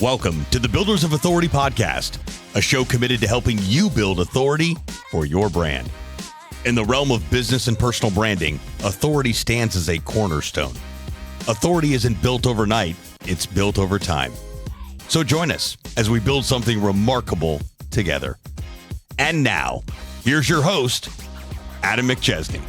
Welcome to the Builders of Authority podcast, a show committed to helping you build authority for your brand. In the realm of business and personal branding, authority stands as a cornerstone. Authority isn't built overnight, it's built over time. So join us as we build something remarkable together. And now, here's your host, Adam McChesney.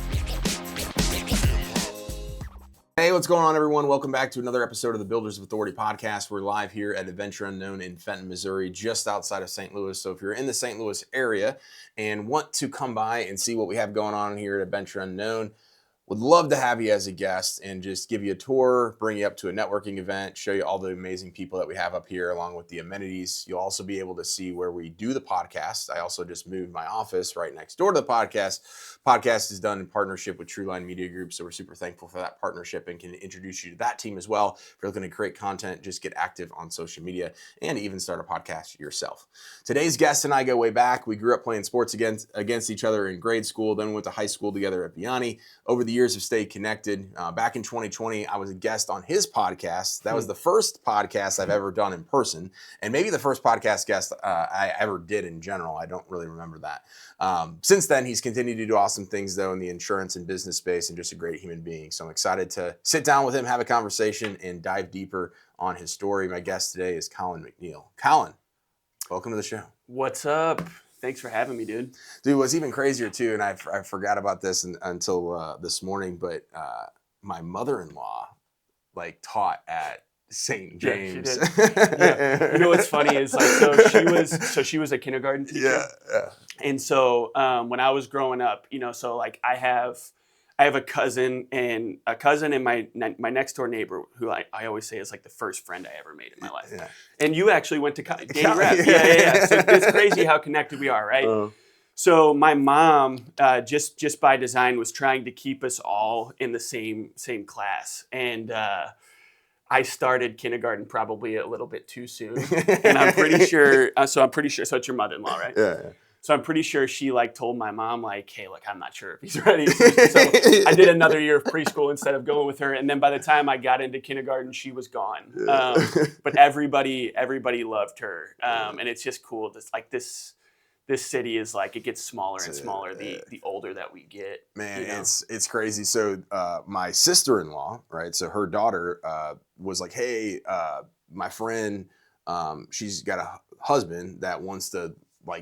Hey, what's going on, everyone? Welcome back to another episode of the Builders of Authority podcast. We're live here at Adventure Unknown in Fenton, Missouri, just outside of St. Louis. So if you're in the St. Louis area and want to come by and see what we have going on here at Adventure Unknown, would love to have you as a guest and just give you a tour, bring you up to a networking event, show you all the amazing people that we have up here along with the amenities. You'll also be able to see where we do the podcast. I also just moved my office right next door to the podcast. Podcast is done in partnership with Trueline Media Group, so we're super thankful for that partnership and can introduce you to that team as well. If you're looking to create content, just get active on social media and even start a podcast yourself. Today's guest and I go way back. We grew up playing sports against each other in grade school, then went to high school together at Vianney. Over the years have stayed connected. Back in 2020, I was a guest on his podcast. That was the first podcast I've ever done in person, and maybe the first podcast guest I ever did in general. I don't really remember that. Since then, he's continued to do awesome things, though, in the insurance and business space, and just a great human being. So I'm excited to sit down with him, have a conversation, and dive deeper on his story. My guest today is Colin McNeil. Colin, welcome to the show. What's up? Thanks for having me, dude. Dude, what's even crazier, too, and I forgot about this until this morning, but my mother-in-law, taught at St. James. Yeah, she did. Yeah. You know what's funny is, she was a kindergarten teacher. Yeah. And so when I was growing up, I have a cousin and my next door neighbor who I always say is like the first friend I ever made in my life. Yeah. And you actually went to Danny Rep. Yeah. So it's crazy how connected we are, right? So my mom, just by design, was trying to keep us all in the same class. And I started kindergarten probably a little bit too soon. And I'm pretty sure, so it's your mother-in-law, right? Yeah. So I'm pretty sure she told my mom hey, look, I'm not sure if he's ready. So I did another year of preschool instead of going with her. And then by the time I got into kindergarten, she was gone. But everybody loved her. And it's just cool. This city is it gets smaller and smaller the older that we get. Man, it's crazy. So my sister-in-law, right? So her daughter was like, hey, my friend, she's got a husband that wants to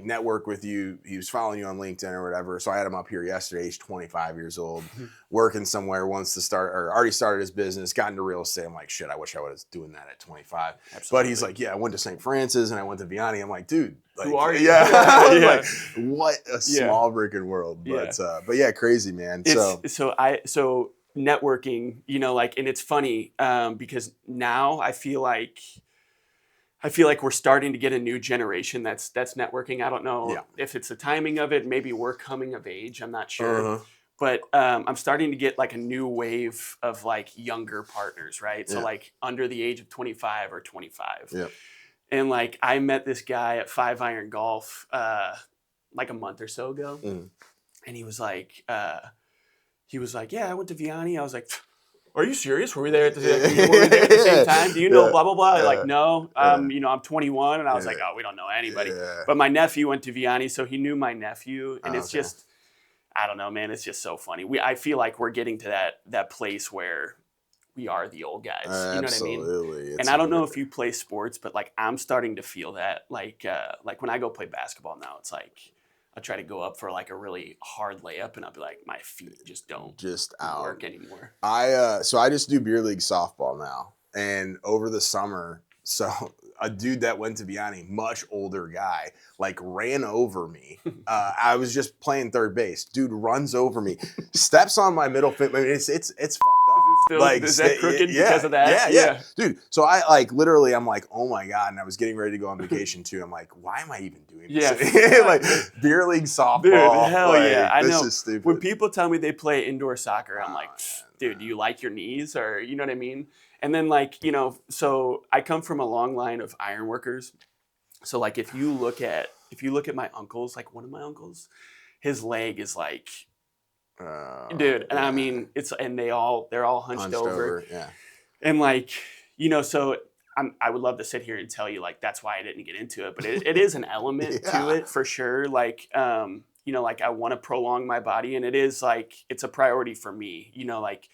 network with you. He was following you on LinkedIn or whatever. So I had him up here yesterday. He's 25 years old, working somewhere, wants to start or already started his business, got into real estate. I'm like, shit, I wish I was doing that at 25. Absolutely. But he's like, yeah, I went to St. Francis and I went to Vianney. I'm like, dude, who are you? Yeah. Yeah. What a small freaking world. But yeah, crazy, man. So networking, and it's funny because now I feel like we're starting to get a new generation that's networking. I don't know if it's the timing of it. Maybe we're coming of age. I'm not sure. But I'm starting to get a new wave of younger partners, right? So under the age of 25 or 25. Yeah. And I met this guy at 5 Iron Golf a month or so ago. And he was like, yeah, I went to Vianney. I was like, are you serious? Were we there at the same time? Do you know blah, blah, blah? No. I'm 21. And I was like, oh, we don't know anybody. Yeah. But my nephew went to Vianney, so he knew my nephew. And it's just, I don't know, man. It's just so funny. I feel like we're getting to that place where we are the old guys. You know what I mean? Absolutely. And I don't know if you play sports, but I'm starting to feel that. When I go play basketball now, it's I'll try to go up for a really hard layup, and I'll be like, my feet just don't work anymore. So I just do beer league softball now, and over the summer, so a dude that went to Vianney, much older guy, ran over me. I was just playing third base. Dude runs over me, steps on my middle finger. I mean, it's fucked up. Is that crooked because of that? Yeah. Dude, so I literally, I'm like, oh my God. And I was getting ready to go on vacation too. I'm like, why am I even doing this? Beer league softball. Dude, hell yeah. I know. This is stupid. When people tell me they play indoor soccer, I'm like, dude, do you like your knees? Or, you know what I mean? And then so I come from a long line of iron workers. So if you look at my uncles, one of my uncles, his leg is dude, and I mean, they're all hunched over. Yeah. And so I would love to sit here and tell you like that's why I didn't get into it, but it is an element to it for sure. Like, you know, like I want to prolong my body, and it is like it's a priority for me. You know, like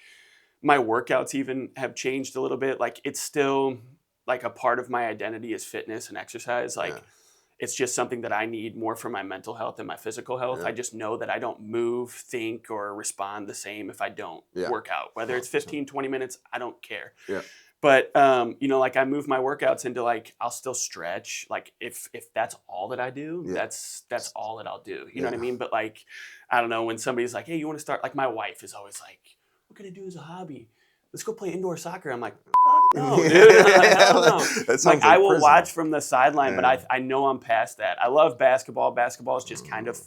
my workouts even have changed a little bit. Like it's still like a part of my identity is fitness and exercise. Like it's just something that I need more for my mental health and my physical health. I just know that I don't move, think, or respond the same if I don't work out. Whether it's 15, 20 minutes, I don't care. But, you know, like I move my workouts into like, I'll still stretch. Like if that's all that I do, that's all that I'll do. You know what I mean? But like, I don't know, when somebody's like, hey, you want to start? Like my wife is always like, what can I do as a hobby? Let's go play indoor soccer. I'm like, no, dude. I don't know. Like I will watch from the sideline, but I know I'm past that. I love basketball. Basketball is just kind of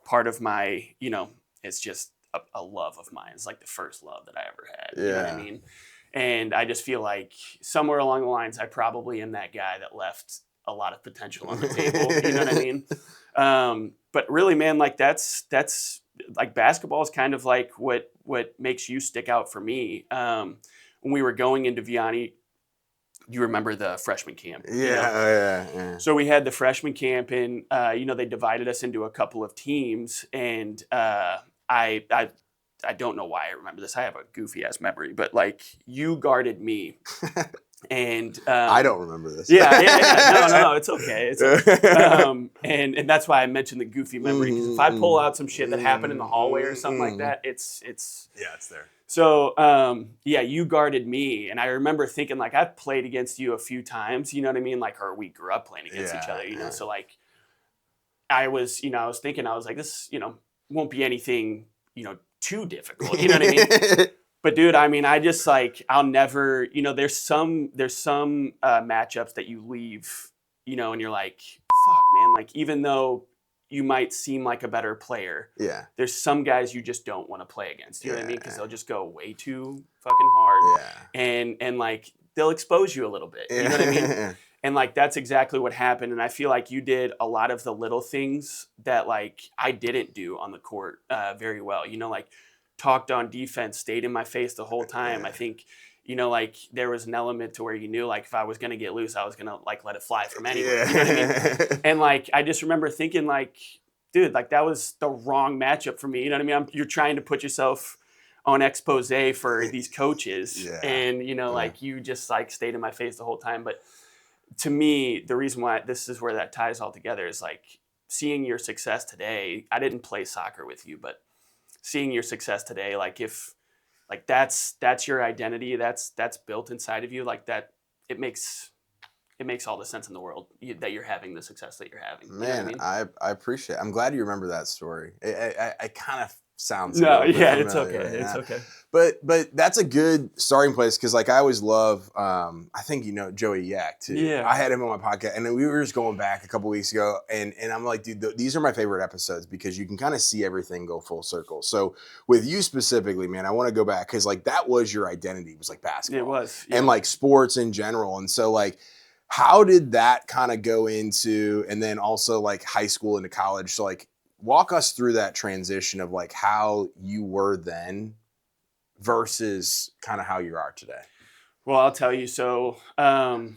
part of my, you know, it's just a love of mine. It's like the first love that I ever had. You know what I mean? And I just feel like somewhere along the lines, I probably am that guy that left a lot of potential on the table. You know what I mean? But really, man, like that's like basketball is kind of like what makes you stick out for me. When we were going into Vianney, you remember the freshman camp? Yeah. So we had the freshman camp, and you know, they divided us into a couple of teams, and I don't know why I remember this. I have a goofy ass memory, but like you guarded me, and I don't remember this. Yeah. No, it's okay. It's okay. And that's why I mentioned the goofy memory, because if I pull out some shit that happened in the hallway or something like that, it's there. So you guarded me, and I remember thinking like I've played against you a few times. You know what I mean? Like, or we grew up playing against each other. You know, so like I was thinking, I was like, this, you know, won't be anything, you know, too difficult, you know what I mean? But dude, I mean, I just like, I'll never, you know, there's some matchups that you leave, you know, and you're like, fuck, man, like even though you might seem like a better player, there's some guys you just don't want to play against, you know what I mean? Because they'll just go way too fucking hard, and like they'll expose you a little bit, you know what I mean? And like that's exactly what happened. And I feel like you did a lot of the little things that like I didn't do on the court very well. You know, like talked on defense, stayed in my face the whole time. I think, you know, like there was an element to where you knew like if I was gonna get loose, I was gonna like let it fly from anywhere. You know what I mean? And like I just remember thinking like, dude, like that was the wrong matchup for me. You know what I mean? You're trying to put yourself on expose for these coaches, and you know, like you just like stayed in my face the whole time. But to me, the reason why this is where that ties all together is like seeing your success today. I didn't play soccer with you, but seeing your success today, like if like that's your identity, that's built inside of you, like that, it makes all the sense in the world that you're having the success that you're having. Man, you know what I mean? I appreciate it. I'm glad you remember that story. I kind of sounds it's okay. It's okay. But that's a good starting place, because like I always love I think you know Joey Yak too. Yeah. I had him on my podcast, and then we were just going back a couple weeks ago, and I'm like, dude, these are my favorite episodes because you can kind of see everything go full circle. So with you specifically, man, I want to go back because like that was your identity, was like basketball. It was. And like sports in general. And so like how did that kind of go into, and then also like high school into college? So like walk us through that transition of like how you were then versus kind of how you are today. Well, I'll tell you. So, and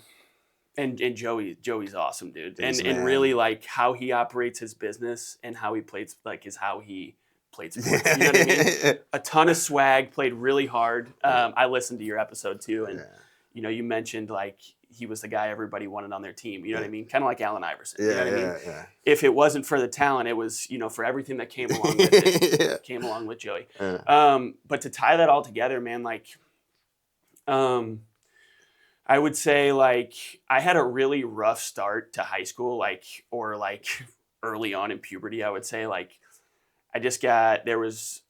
Joey's awesome, dude. And really like how he operates his business and how he plays, like is how he played sports. You know what I mean? A ton of swag, played really hard. I listened to your episode too. And, you know, you mentioned like he was the guy everybody wanted on their team. You know what I mean? Kind of like Allen Iverson. You know what I mean? If it wasn't for the talent, it was, you know, for everything that came along with it, came along with Joey. But to tie that all together, man, like, I would say like I had a really rough start to high school, like, or like early on in puberty, I would say. Like I just I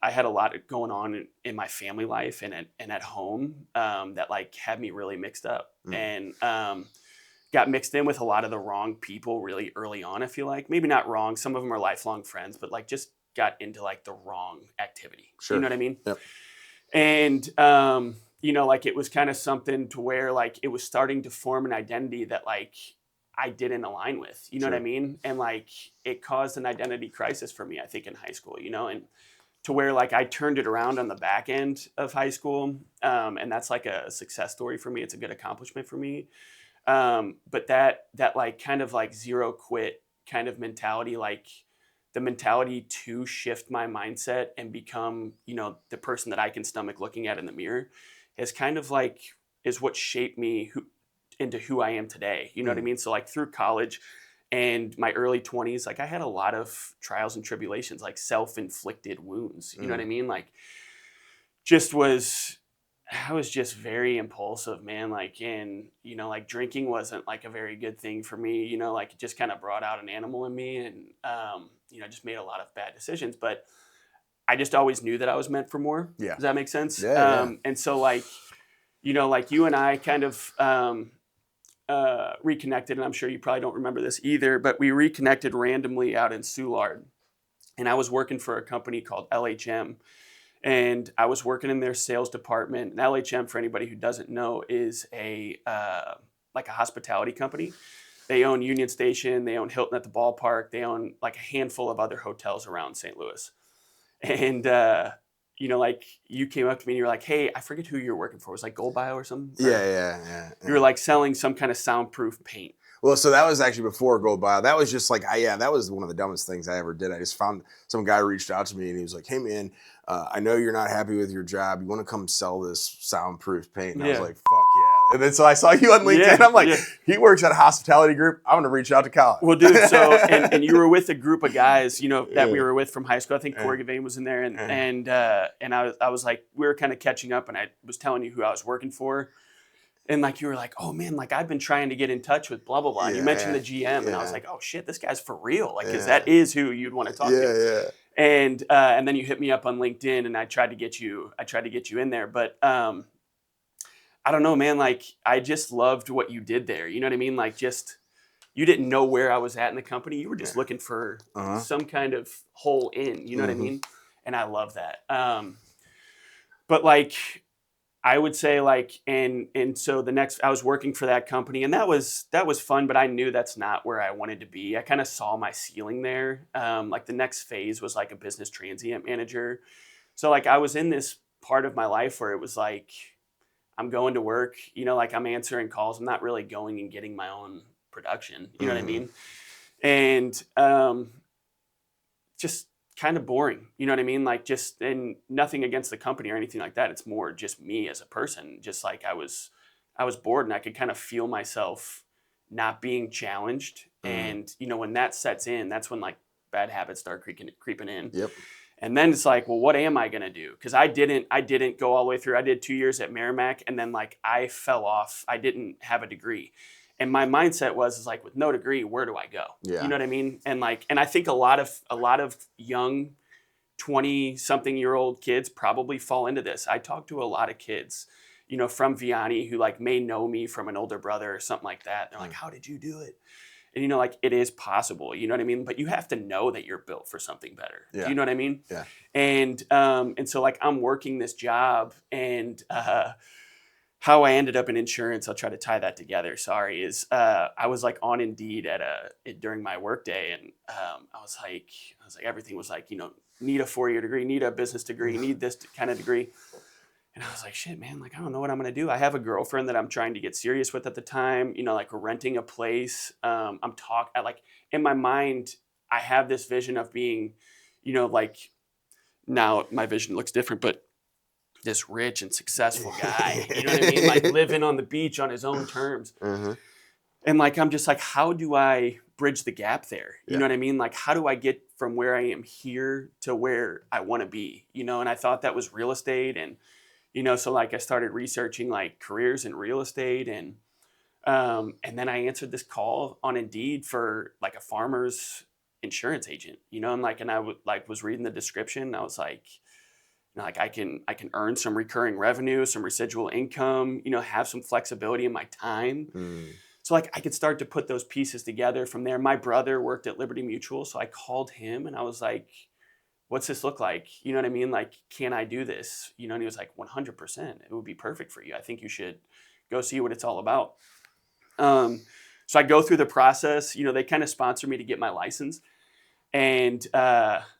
had a lot going on in my family life and at home that like had me really mixed up and got mixed in with a lot of the wrong people really early on. I feel like maybe not wrong. Some of them are lifelong friends, but like just got into like the wrong activity. Sure. You know what I mean? Yep. And, you know, like it was kind of something to where like it was starting to form an identity that like I didn't align with, you know what I mean? And like it caused an identity crisis for me, I think, in high school, you know, and to where like I turned it around on the back end of high school. And that's like a success story for me. It's a good accomplishment for me. But that like kind of like zero quit kind of mentality, like the mentality to shift my mindset and become, the person that I can stomach looking at in the mirror is kind of like, is what shaped me into who I am today. You know what I mean? So like through college and my early 20s, like I had a lot of trials and tribulations, like self-inflicted wounds. You know what I mean? Like I was just very impulsive, man. Like, and, like drinking wasn't like a very good thing for me, like it just kind of brought out an animal in me and, just made a lot of bad decisions, but I just always knew that I was meant for more. Yeah. Does that make sense? Yeah. And so like, like you and I kind of, reconnected, and I'm sure you probably don't remember this either, but we reconnected randomly out in Soulard, and I was working for a company called LHM. And I was working in their sales department. And LHM, for anybody who doesn't know, is like a hospitality company. They own Union Station. They own Hilton at the ballpark. They own like a handful of other hotels around St. Louis. And, like you came up to me and you're like, hey, I forget who you're working for. It was like Gold Bio or something? Yeah. You were like selling some kind of soundproof paint. Well, so that was actually before Gold Bio. That was just like, that was one of the dumbest things I ever did. I just found some guy reached out to me and he was like, hey man, I know you're not happy with your job. You want to come sell this soundproof paint? And I was like, fuck yeah. And then so I saw you on LinkedIn. I'm like, he works at a hospitality group. I'm going to reach out to Colin. Well, dude, so, and you were with a group of guys, that we were with from high school. I think Corey Gavain was in there. And I was like, we were kind of catching up and I was telling you who I was working for. And like, you were like, oh man, like I've been trying to get in touch with blah, blah, blah. And you mentioned the GM and I was like, oh shit, this guy's for real. Like, cause that is who you'd want to talk to. And then you hit me up on LinkedIn and I tried to get you in there. But I don't know, man, like I just loved what you did there. You know what I mean? Like just, you didn't know where I was at in the company. You were just looking for some kind of hole in, you know what I mean? And I love that. But like, I would say like, and so I was working for that company and that was fun, but I knew that's not where I wanted to be. I kind of saw my ceiling there. Like the next phase was like a business transient manager. So like I was in this part of my life where it was like, I'm going to work, like I'm answering calls. I'm not really going and getting my own production. You know what I mean? And just kind of boring. You know what I mean? Like just, and nothing against the company or anything like that. It's more just me as a person. Just like I was bored and I could kind of feel myself not being challenged. And, when that sets in, that's when like bad habits start creeping in. Yep. And then it's like, well, what am I going to do? Because I didn't go all the way through. I did 2 years at Merrimack and then like I fell off. I didn't have a degree. And my mindset was like, with no degree, where do I go? Yeah. You know what I mean? And like, and I think a lot of young 20-something-year-old kids probably fall into this. I talk to a lot of kids, from Vianney who like may know me from an older brother or something like that. They're like, how did you do it? And, like it is possible, you know what I mean? But you have to know that you're built for something better. Yeah. Do you know what I mean? Yeah. And so like I'm working this job and, how I ended up in insurance, I'll try to tie that together. Sorry, is I was like on Indeed during my workday, and I was like everything was like, need a 4-year degree, need a business degree, need this kind of degree, and I was like, shit, man, like I don't know what I'm gonna do. I have a girlfriend that I'm trying to get serious with at the time. Like we're renting a place. Like in my mind, I have this vision of being, like now my vision looks different, but this rich and successful guy, you know what I mean? Like living on the beach on his own terms. And like, I'm just like, how do I bridge the gap there? You know what I mean? Like, how do I get from where I am here to where I want to be, and I thought that was real estate. And, so like I started researching like careers in real estate and then I answered this call on Indeed for like a farmer's insurance agent, and like, and I was reading the description and I was like, like I can earn some recurring revenue, some residual income, have some flexibility in my time. So like I could start to put those pieces together from there. My brother worked at Liberty Mutual. So I called him and I was like, what's this look like? You know what I mean? Like, can I do this? And he was like, 100%, it would be perfect for you. I think you should go see what it's all about. So I go through the process, they kind of sponsor me to get my license. And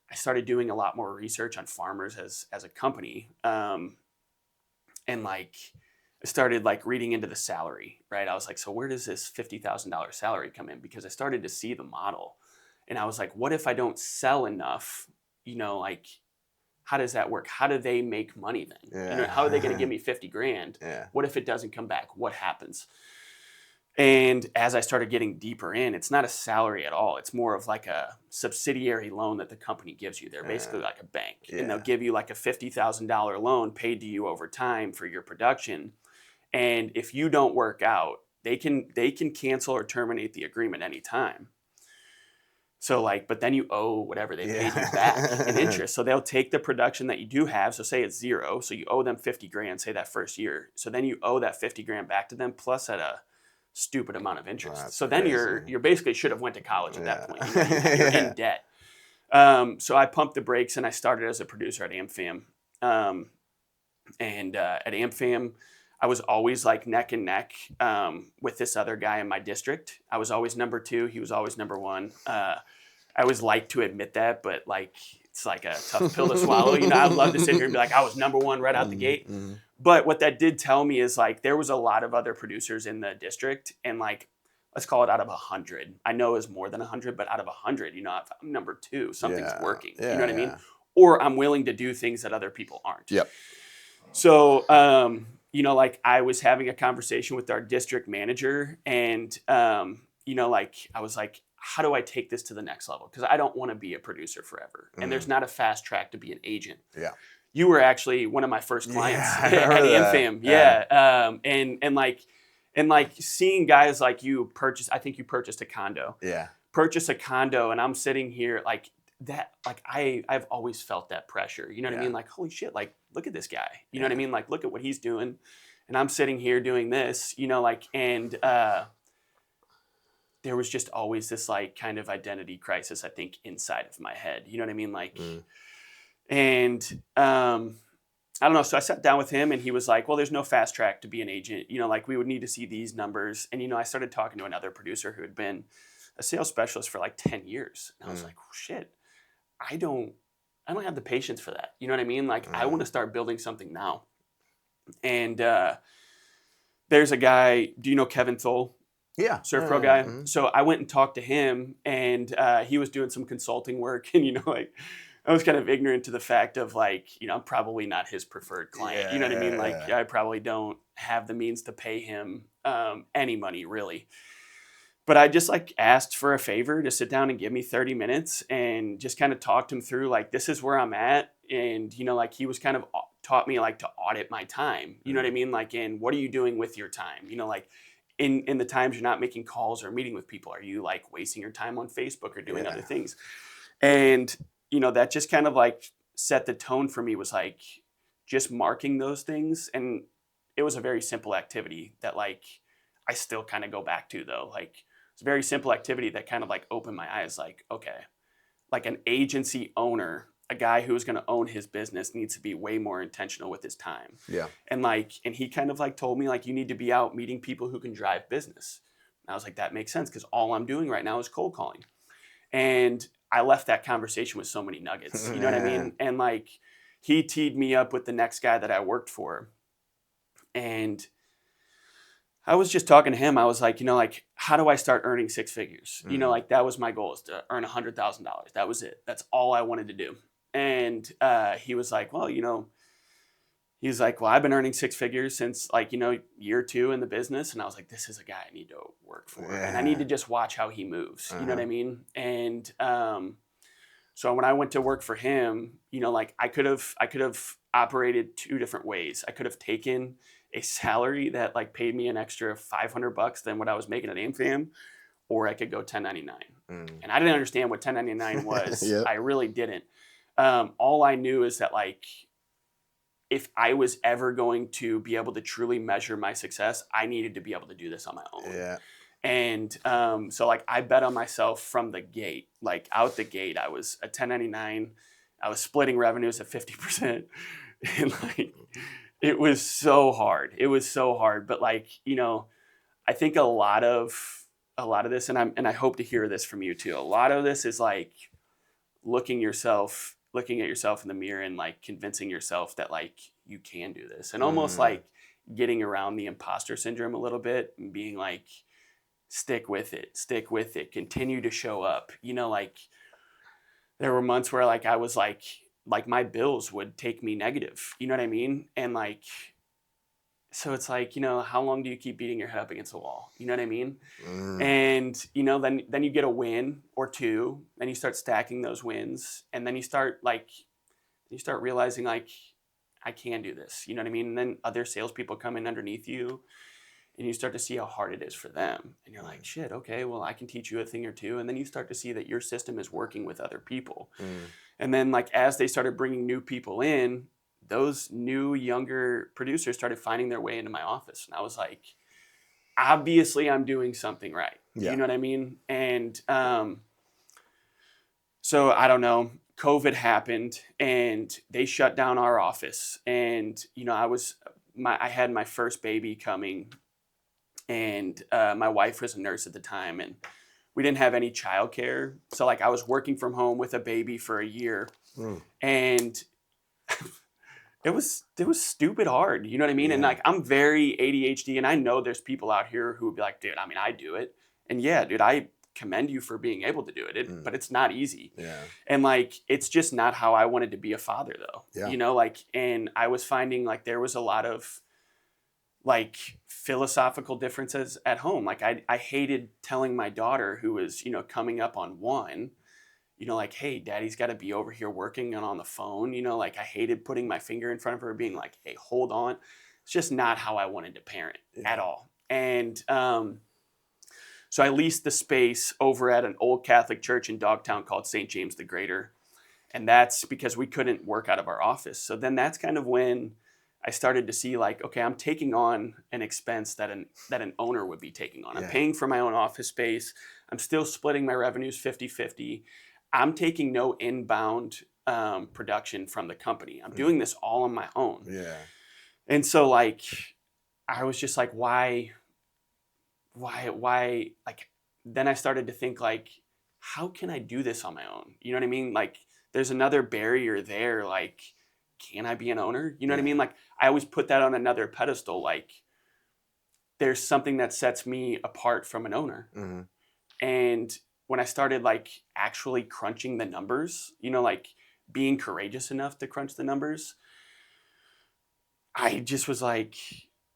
I started doing a lot more research on farmers as a company. And like, I started like reading into the salary, right? I was like, so where does this $50,000 salary come in? Because I started to see the model, and I was like, what if I don't sell enough? Like, how does that work? How do they make money then? Yeah. How are they going to give me 50 grand? Yeah. What if it doesn't come back? What happens? And as I started getting deeper in, it's not a salary at all. It's more of like a subsidiary loan that the company gives you. They're basically like a bank, and they'll give you like a $50,000 loan paid to you over time for your production. And if you don't work out, they can cancel or terminate the agreement anytime. So like, but then you owe whatever they paid you back in interest. So they'll take the production that you do have. So say it's zero. So you owe them 50 grand, say that first year. So then you owe that 50 grand back to them plus at a stupid amount of interest. So then you're basically should have went to college at that point. You're in debt. So I pumped the brakes and I started as a producer at AmFam. And at AmFam, I was always like neck and neck with this other guy in my district. I was always number 2. He was always number 1. I always like to admit that, but like it's like a tough pill to swallow. I'd love to sit here and be like, I was number 1 right out the gate. Mm-hmm. But what that did tell me is like there was a lot of other producers in the district, and like let's call it out of 100. I know it's more than 100, but out of 100, if I'm number 2, something's working. You know what I mean? Or I'm willing to do things that other people aren't. Yep. So, like I was having a conversation with our district manager, and like I was like, how do I take this to the next level? Because I don't want to be a producer forever, and there's not a fast track to be an agent. Yeah. You were actually one of my first clients at AmFam. And like seeing guys like you I think you purchased a condo. Yeah. Purchase a condo, and I'm sitting here like that, like I've always felt that pressure. You know what I mean? Like, holy shit, like look at this guy. You know what I mean? Like look at what he's doing. And I'm sitting here doing this, and there was just always this like kind of identity crisis, I think, inside of my head. You know what I mean? Like, and I don't know. So I sat down with him, and he was like, well, there's no fast track to be an agent. Like we would need to see these numbers. And, I started talking to another producer who had been a sales specialist for like 10 years. And I was like, oh, shit, I don't have the patience for that. You know what I mean? Like I want to start building something now. And there's a guy, do you know Kevin Thole? Yeah. Surf Pro guy. Mm-hmm. So I went and talked to him, and he was doing some consulting work, and, like, I was kind of ignorant to the fact of like, I'm probably not his preferred client. You know what I mean? Like I probably don't have the means to pay him any money really. But I just like asked for a favor to sit down and give me 30 minutes and just kind of talked him through like, this is where I'm at. And, like he was kind of taught me like to audit my time. You know what I mean? Like, in what are you doing with your time? Like in the times you're not making calls or meeting with people, are you like wasting your time on Facebook or doing other things? And that just kind of like set the tone for me, was like just marking those things. And it was a very simple activity that like I still kind of go back to though. Like it's a very simple activity that kind of like opened my eyes. Like, okay, like an agency owner, a guy who is going to own his business needs to be way more intentional with his time. Yeah. And he kind of like told me like, you need to be out meeting people who can drive business. And I was like, that makes sense, because all I'm doing right now is cold calling. And I left that conversation with so many nuggets, you know what I mean? And like, he teed me up with the next guy that I worked for. And I was just talking to him. I was like, like, how do I start earning 6 figures? Like that was my goal, is to earn $100,000. That was it. That's all I wanted to do. And he was like, well, he's like, well, I've been earning 6 figures since like, year 2 in the business. And I was like, this is a guy I need to work for. And I need to just watch how he moves. You know what I mean? And so when I went to work for him, like I could have operated 2 different ways. I could have taken a salary that like paid me an extra $500 than what I was making at AmFam, or I could go 1099. And I didn't understand what 1099 was. Yep. I really didn't. All I knew is that like, if I was ever going to be able to truly measure my success, I needed to be able to do this on my own. Yeah. And so like I bet on myself from the gate. Like out the gate, I was a 1099. I was splitting revenues at 50%. And like, it was so hard. It was so hard. But like, I think a lot of this, and I hope to hear this from you too. A lot of this is like looking at yourself in the mirror and like convincing yourself that like you can do this, and almost like getting around the imposter syndrome a little bit and being like, stick with it, continue to show up. Like there were months where like I was like my bills would take me negative, you know what I mean? And like, so it's like, how long do you keep beating your head up against the wall? You know what I mean? And, then you get a win or two, then you start stacking those wins, and then you start realizing like, I can do this. You know what I mean? And then other salespeople come in underneath you, and you start to see how hard it is for them. And you're like, shit, okay, well, I can teach you a thing or two. And then you start to see that your system is working with other people. And then like, as they started bringing new people in, those new younger producers started finding their way into my office. And I was like, obviously I'm doing something right. Yeah. You know what I mean? And so I don't know, COVID happened and they shut down our office. And, I had my first baby coming, and my wife was a nurse at the time, and we didn't have any childcare. So like I was working from home with a baby for a year, and it was stupid hard. You know what I mean? Yeah. And like, I'm very ADHD, and I know there's people out here who would be like, dude, I mean, I do it. And yeah, dude, I commend you for being able to do it, but it's not easy. Yeah. And like, it's just not how I wanted to be a father though. Yeah. Like, and I was finding like there was a lot of like philosophical differences at home. Like I hated telling my daughter, who was, coming up on 1, like, hey, daddy's got to be over here working and on the phone. Like I hated putting my finger in front of her being like, hey, hold on. It's just not how I wanted to parent at all. And so I leased the space over at an old Catholic church in Dogtown called St. James the Greater. And that's because we couldn't work out of our office. So then that's kind of when I started to see like, okay, I'm taking on an expense that an owner would be taking on. I'm paying for my own office space. I'm still splitting my revenues 50-50. I'm taking no inbound production from the company. I'm doing this all on my own. Yeah. And so like, I was just like, why, like, then I started to think like, how can I do this on my own? You know what I mean? Like there's another barrier there. Like, can I be an owner? You know what I mean? Like I always put that on another pedestal. Like there's something that sets me apart from an owner. And when I started like actually crunching the numbers, like being courageous enough to crunch the numbers, I just was like,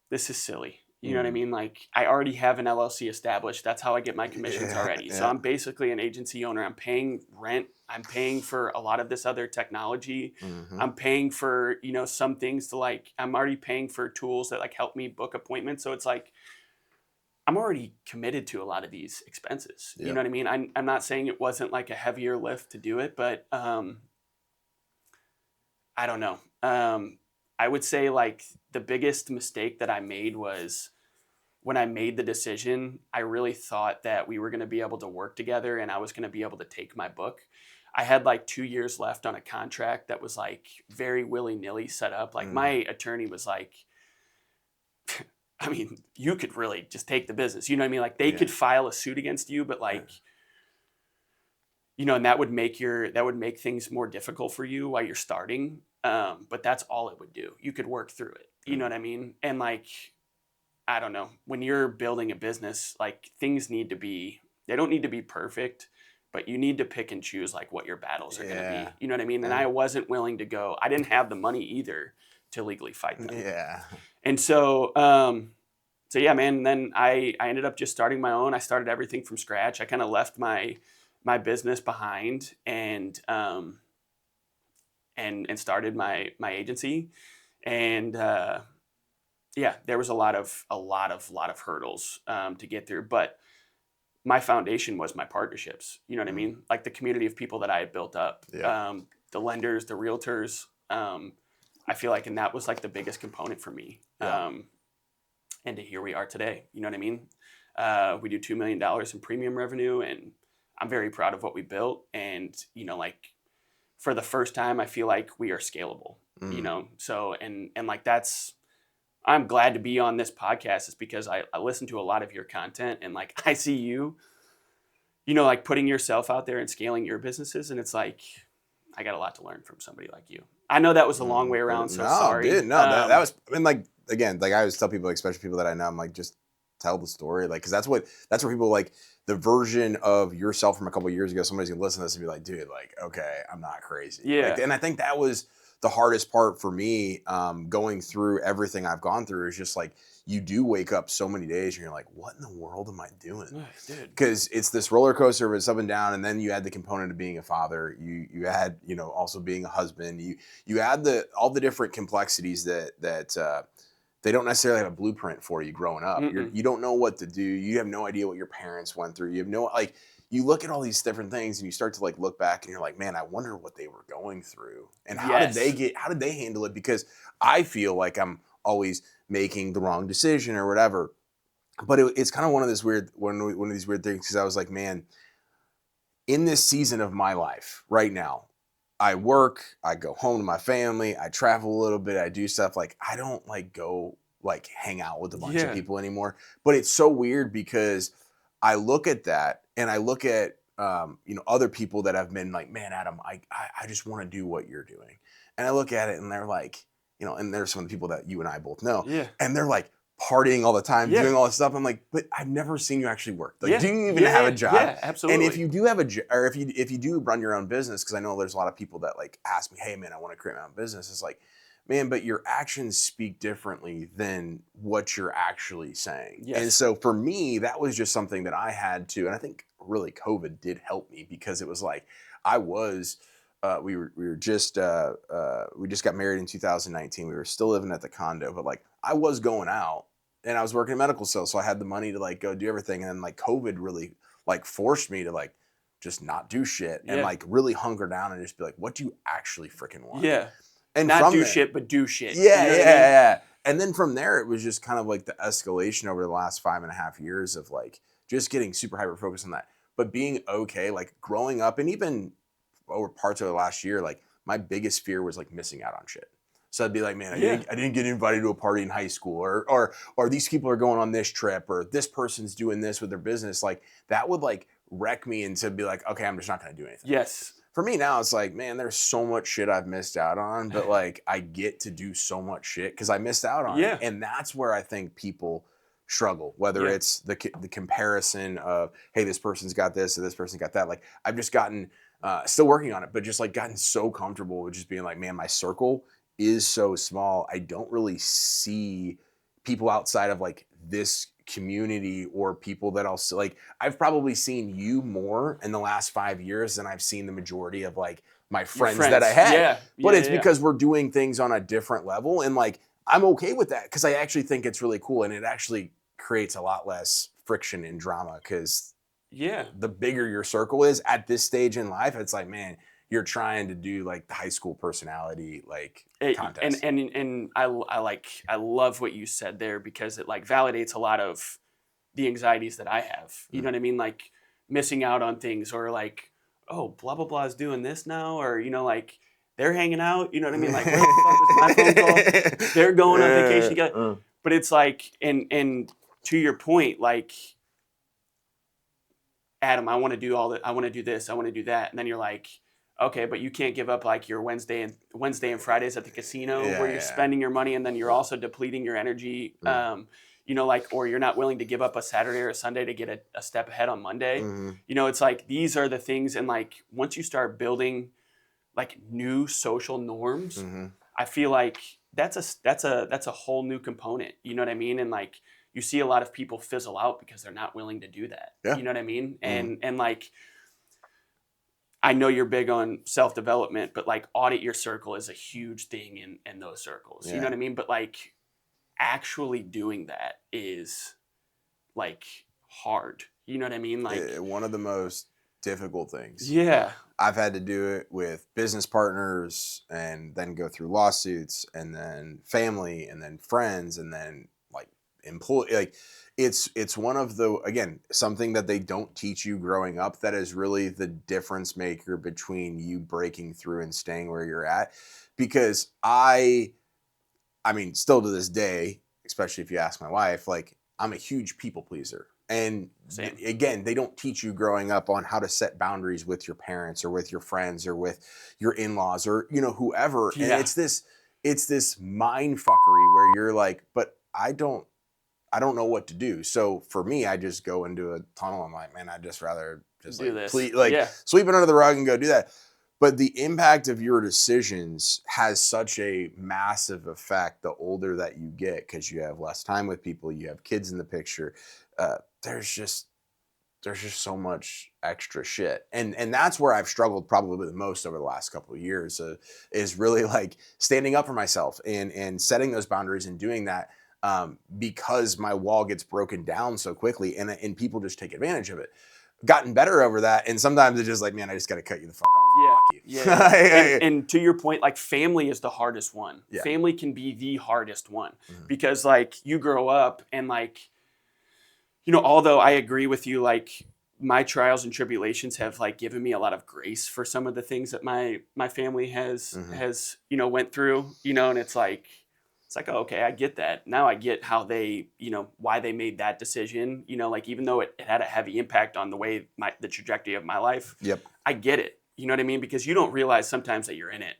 this is silly. You know what I mean? Like I already have an LLC established. That's how I get my commissions already. So I'm basically an agency owner. I'm paying rent. I'm paying for a lot of this other technology. I'm paying for, some things to like, I'm already paying for tools that like help me book appointments. So it's like, I'm already committed to a lot of these expenses. You know what I mean? I'm not saying it wasn't like a heavier lift to do it, but I don't know. I would say like the biggest mistake that I made was when I made the decision, I really thought that we were going to be able to work together and I was going to be able to take my book. I had like 2 years left on a contract that was like very willy-nilly set up. Like my attorney was like, I mean, you could really just take the business. You know what I mean? Like they could file a suit against you, but like, and that would make things more difficult for you while you're starting. But that's all it would do. You could work through it. You know what I mean? And like, I don't know, when you're building a business, like things they don't need to be perfect, but you need to pick and choose like what your battles are going to be. You know what I mean? And I wasn't willing to go. I didn't have the money either to legally fight them. Yeah. And so, yeah, man, then I ended up just starting my own. I started everything from scratch. I kind of left my business behind and started my agency. And there was a lot of hurdles to get through, but my foundation was my partnerships. You know what I mean? Like the community of people that I had built up, the lenders, the realtors. I feel like, and that was like the biggest component for me. And to here we are today. You know what I mean? We do $2 million in premium revenue, and I'm very proud of what we built. And like for the first time, I feel like we are scalable. So and like I'm glad to be on this podcast is because I listen to a lot of your content, and like I see you like putting yourself out there and scaling your businesses. And it's like, I got a lot to learn from somebody like you. I know that was a long way around, so sorry. Dude, no, that was, I mean, like, again, like I always tell people, like, especially people that I know, I'm like, just tell the story. Like, cause that's where people like the version of yourself from a couple of years ago, somebody's gonna listen to this and be like, dude, like, okay, I'm not crazy. Yeah. Like, and I think that was the hardest part for me, going through everything I've gone through is just like, you do wake up so many days and you're like, what in the world am I doing? Because it's this roller coaster of it's up and down. And then you add the component of being a father. You add, also being a husband. You add all the different complexities that they don't necessarily have a blueprint for you growing up. You don't know what to do. You have no idea what your parents went through. You have no, like, you look at all these different things and you start to like look back and you're like, man, I wonder what they were going through and how did they handle it? Because I feel like I'm always making the wrong decision or whatever. But it's kind of one of these weird things, because I was like, man, in this season of my life right now, I work, I go home to my family, I travel a little bit, I do stuff. Like, I don't like go like hang out with a bunch of people anymore. But it's so weird because I look at that and I look at other people that have been like, man, Adam, I just want to do what you're doing. And I look at it and they're like, and there's some of the people that you and I both know. Yeah. And they're like partying all the time, doing all this stuff. I'm like, but I've never seen you actually work. Like, do you even have a job? Yeah, absolutely. And if you do have a job, or if you do run your own business, because I know there's a lot of people that like ask me, hey man, I want to create my own business. It's like, man, but your actions speak differently than what you're actually saying. Yes. And so for me, that was just something that I had to, and I think really COVID did help me, because it was like, we just got married in 2019. We were still living at the condo, but like I was going out and I was working in medical sales. So I had the money to like go do everything. And then like COVID really like forced me to like just not do shit and like really hunker down and just be like, what do you actually freaking want? Yeah. And not do shit, but do shit. Yeah, yeah. And then from there, it was just kind of like the escalation over the last 5.5 years of like just getting super hyper focused on that, but being okay, like growing up, and even over parts of the last year, like my biggest fear was like missing out on shit. So I'd be like, man, I didn't get invited to a party in high school, or these people are going on this trip, or this person's doing this with their business. Like that would like wreck me into be like, okay, I'm just not going to do anything. Yes. For me now, it's like, man, there's so much shit I've missed out on, but like I get to do so much shit because I missed out on it. And that's where I think people struggle, whether it's the comparison of, hey, this person's got this or this person's got that. Like I've just gotten, still working on it, but just like gotten so comfortable with just being like, man, my circle is so small. I don't really see people outside of like this community or people that I'll see. Like I've probably seen you more in the last 5 years than I've seen the majority of like my friends that I had. But it's because we're doing things on a different level, and like I'm okay with that because I actually think it's really cool, and it actually creates a lot less friction and drama because the bigger your circle is at this stage in life, it's like, man, you're trying to do like the high school personality like contest. And I love what you said there, because it like validates a lot of the anxieties that I have. You know what I mean? Like missing out on things, or like, oh, blah blah blah is doing this now, or like they're hanging out. You know what I mean? Like, where the fuck was my phone call? They're going on vacation. But it's like, and to your point, like, Adam, I want to do I want to do this, I want to do that, and then you're like, okay, but you can't give up like your Wednesday and Fridays at the casino where you're spending your money, and then you're also depleting your energy. Or you're not willing to give up a Saturday or a Sunday to get a step ahead on Monday. It's like these are the things, and like once you start building like new social norms, I feel like that's a whole new component. You know what I mean? And like you see a lot of people fizzle out because they're not willing to do that. Yeah. You know what I mean? And like, I know you're big on self-development, but like audit your circle is a huge thing in those circles. You know what I mean? But like actually doing that is like hard. You know what I mean? Like one of the most difficult things. Yeah. I've had to do it with business partners, and then go through lawsuits, and then family, and then friends, and then like employee. Like it's one of the, again, something that they don't teach you growing up that is really the difference maker between you breaking through and staying where you're at. Because I mean, still to this day, especially if you ask my wife, like I'm a huge people pleaser. And again, they don't teach you growing up on how to set boundaries with your parents or with your friends or with your in-laws or, you know, whoever. And it's this mind fuckery where you're like, but I don't know what to do. So for me, I just go into a tunnel. I'm like, man, I'd just rather just do this. Sweep it under the rug and go do that. But the impact of your decisions has such a massive effect the older that you get, because you have less time with people, you have kids in the picture. There's just so much extra shit. And that's where I've struggled probably the most over the last couple of years, is really like standing up for myself and setting those boundaries and doing that, because my wall gets broken down so quickly and people just take advantage of it. Gotten better over that, and sometimes it's just like, man, I just got to cut you the fuck off. Yeah. And to your point, like family is the hardest one. Yeah. Family can be the hardest one, because like you grow up and like, you know, although I agree with you, like my trials and tribulations have like given me a lot of grace for some of the things that my family has, you know, went through, you know, and it's like, oh, okay, I get that. Now I get how they, you know, why they made that decision, you know, like even though it had a heavy impact on the way the trajectory of my life, I get it. You know what I mean? Because you don't realize sometimes that you're in it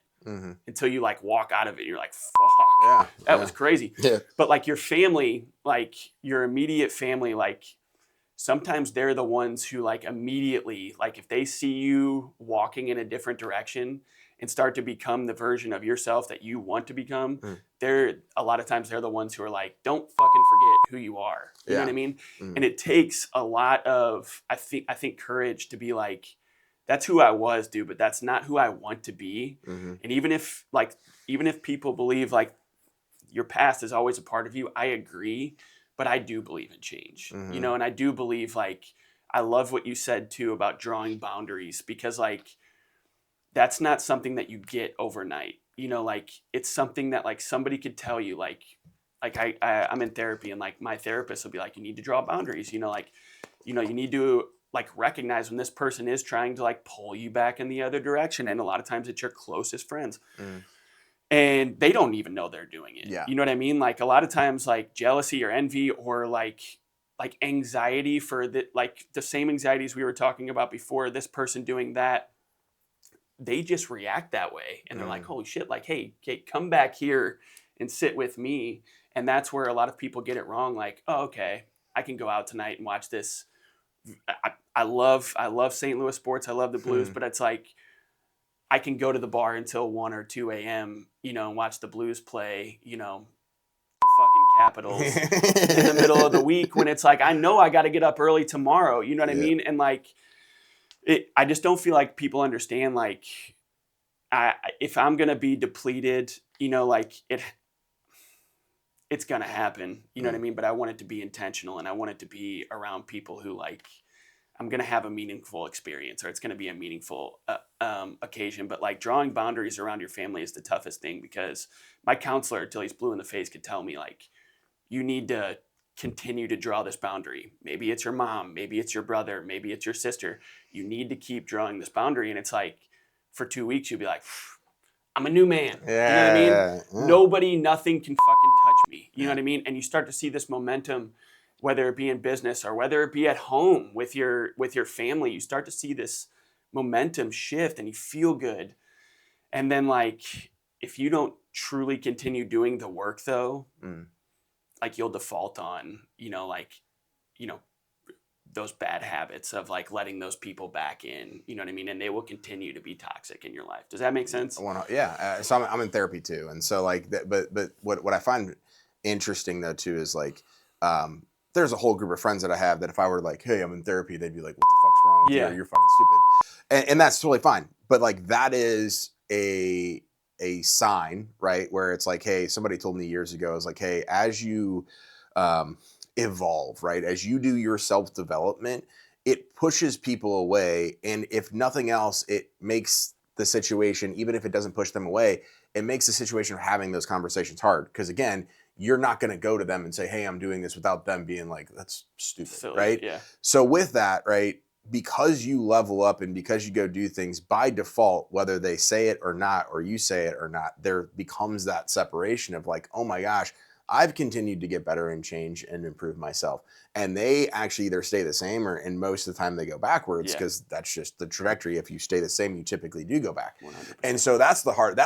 until you like walk out of it and you're like, fuck, that was crazy. Yeah. But like your family, like your immediate family, like sometimes they're the ones who like immediately, like if they see you walking in a different direction and start to become the version of yourself that you want to become, they're a lot of times they're the ones who are like, don't fucking forget who you are. You know what I mean? And it takes a lot of, I think courage to be like, that's who I was, dude, but that's not who I want to be. And even if people believe like your past is always a part of you, I agree, but I do believe in change, you know, and I do believe like, I love what you said too about drawing boundaries, because like, that's not something that you get overnight, you know, like it's something that like somebody could tell you, like I'm in therapy and like my therapist will be like, you need to draw boundaries, you know, like, you know, you need to like recognize when this person is trying to like pull you back in the other direction. And a lot of times it's your closest friends and they don't even know they're doing it. Yeah. You know what I mean? Like a lot of times like jealousy or envy or like anxiety for the same anxieties we were talking about before, this person doing that, they just react that way. And they're like, holy shit, like, hey, come back here and sit with me. And that's where a lot of people get it wrong. Like, oh, okay, I can go out tonight and watch this. I love St. Louis sports. I love the Blues, but it's like, I can go to the bar until 1 or 2 a.m., you know, and watch the Blues play, you know, the fucking Capitals in the middle of the week when it's like, I know I got to get up early tomorrow. You know what I mean? And like, I just don't feel like people understand, like, if I'm going to be depleted, you know, like it's going to happen, you know what I mean? But I want it to be intentional, and I want it to be around people who like, I'm going to have a meaningful experience, or it's going to be a meaningful occasion. But like drawing boundaries around your family is the toughest thing, because my counselor, till he's blue in the face, could tell me like, you need to continue to draw this boundary. Maybe it's your mom, maybe it's your brother, maybe it's your sister. You need to keep drawing this boundary. And it's like, for 2 weeks, you'll be like, I'm a new man. Yeah, you know what I mean? Yeah. Nobody, nothing can fucking touch me. You know what I mean? And you start to see this momentum, whether it be in business or whether it be at home with your family. You start to see this momentum shift and you feel good. And then like, if you don't truly continue doing the work though, like you'll default on, those bad habits of like letting those people back in, you know what I mean? And they will continue to be toxic in your life. Does that make sense? Yeah. So I'm in therapy too. And so like, but what I find interesting though too, is like, there's a whole group of friends that I have that if I were like, hey, I'm in therapy, they'd be like, what the fuck's wrong with you? You're fucking stupid. And that's totally fine. But like, that is a sign, right? Where it's like, hey, somebody told me years ago, it's like, hey, as you, evolve, right? As you do your self-development, it pushes people away. And if nothing else, it makes the situation, even if it doesn't push them away, it makes the situation of having those conversations hard. Because again, you're not going to go to them and say, hey, I'm doing this, without them being like, that's stupid, silly, right? Yeah. So with that, right, because you level up and because you go do things by default, whether they say it or not, or you say it or not, there becomes that separation of like, oh my gosh, I've continued to get better and change and improve myself. And they actually either stay the same and most of the time they go backwards because that's just the trajectory. If you stay the same, you typically do go back. 100%. And so that's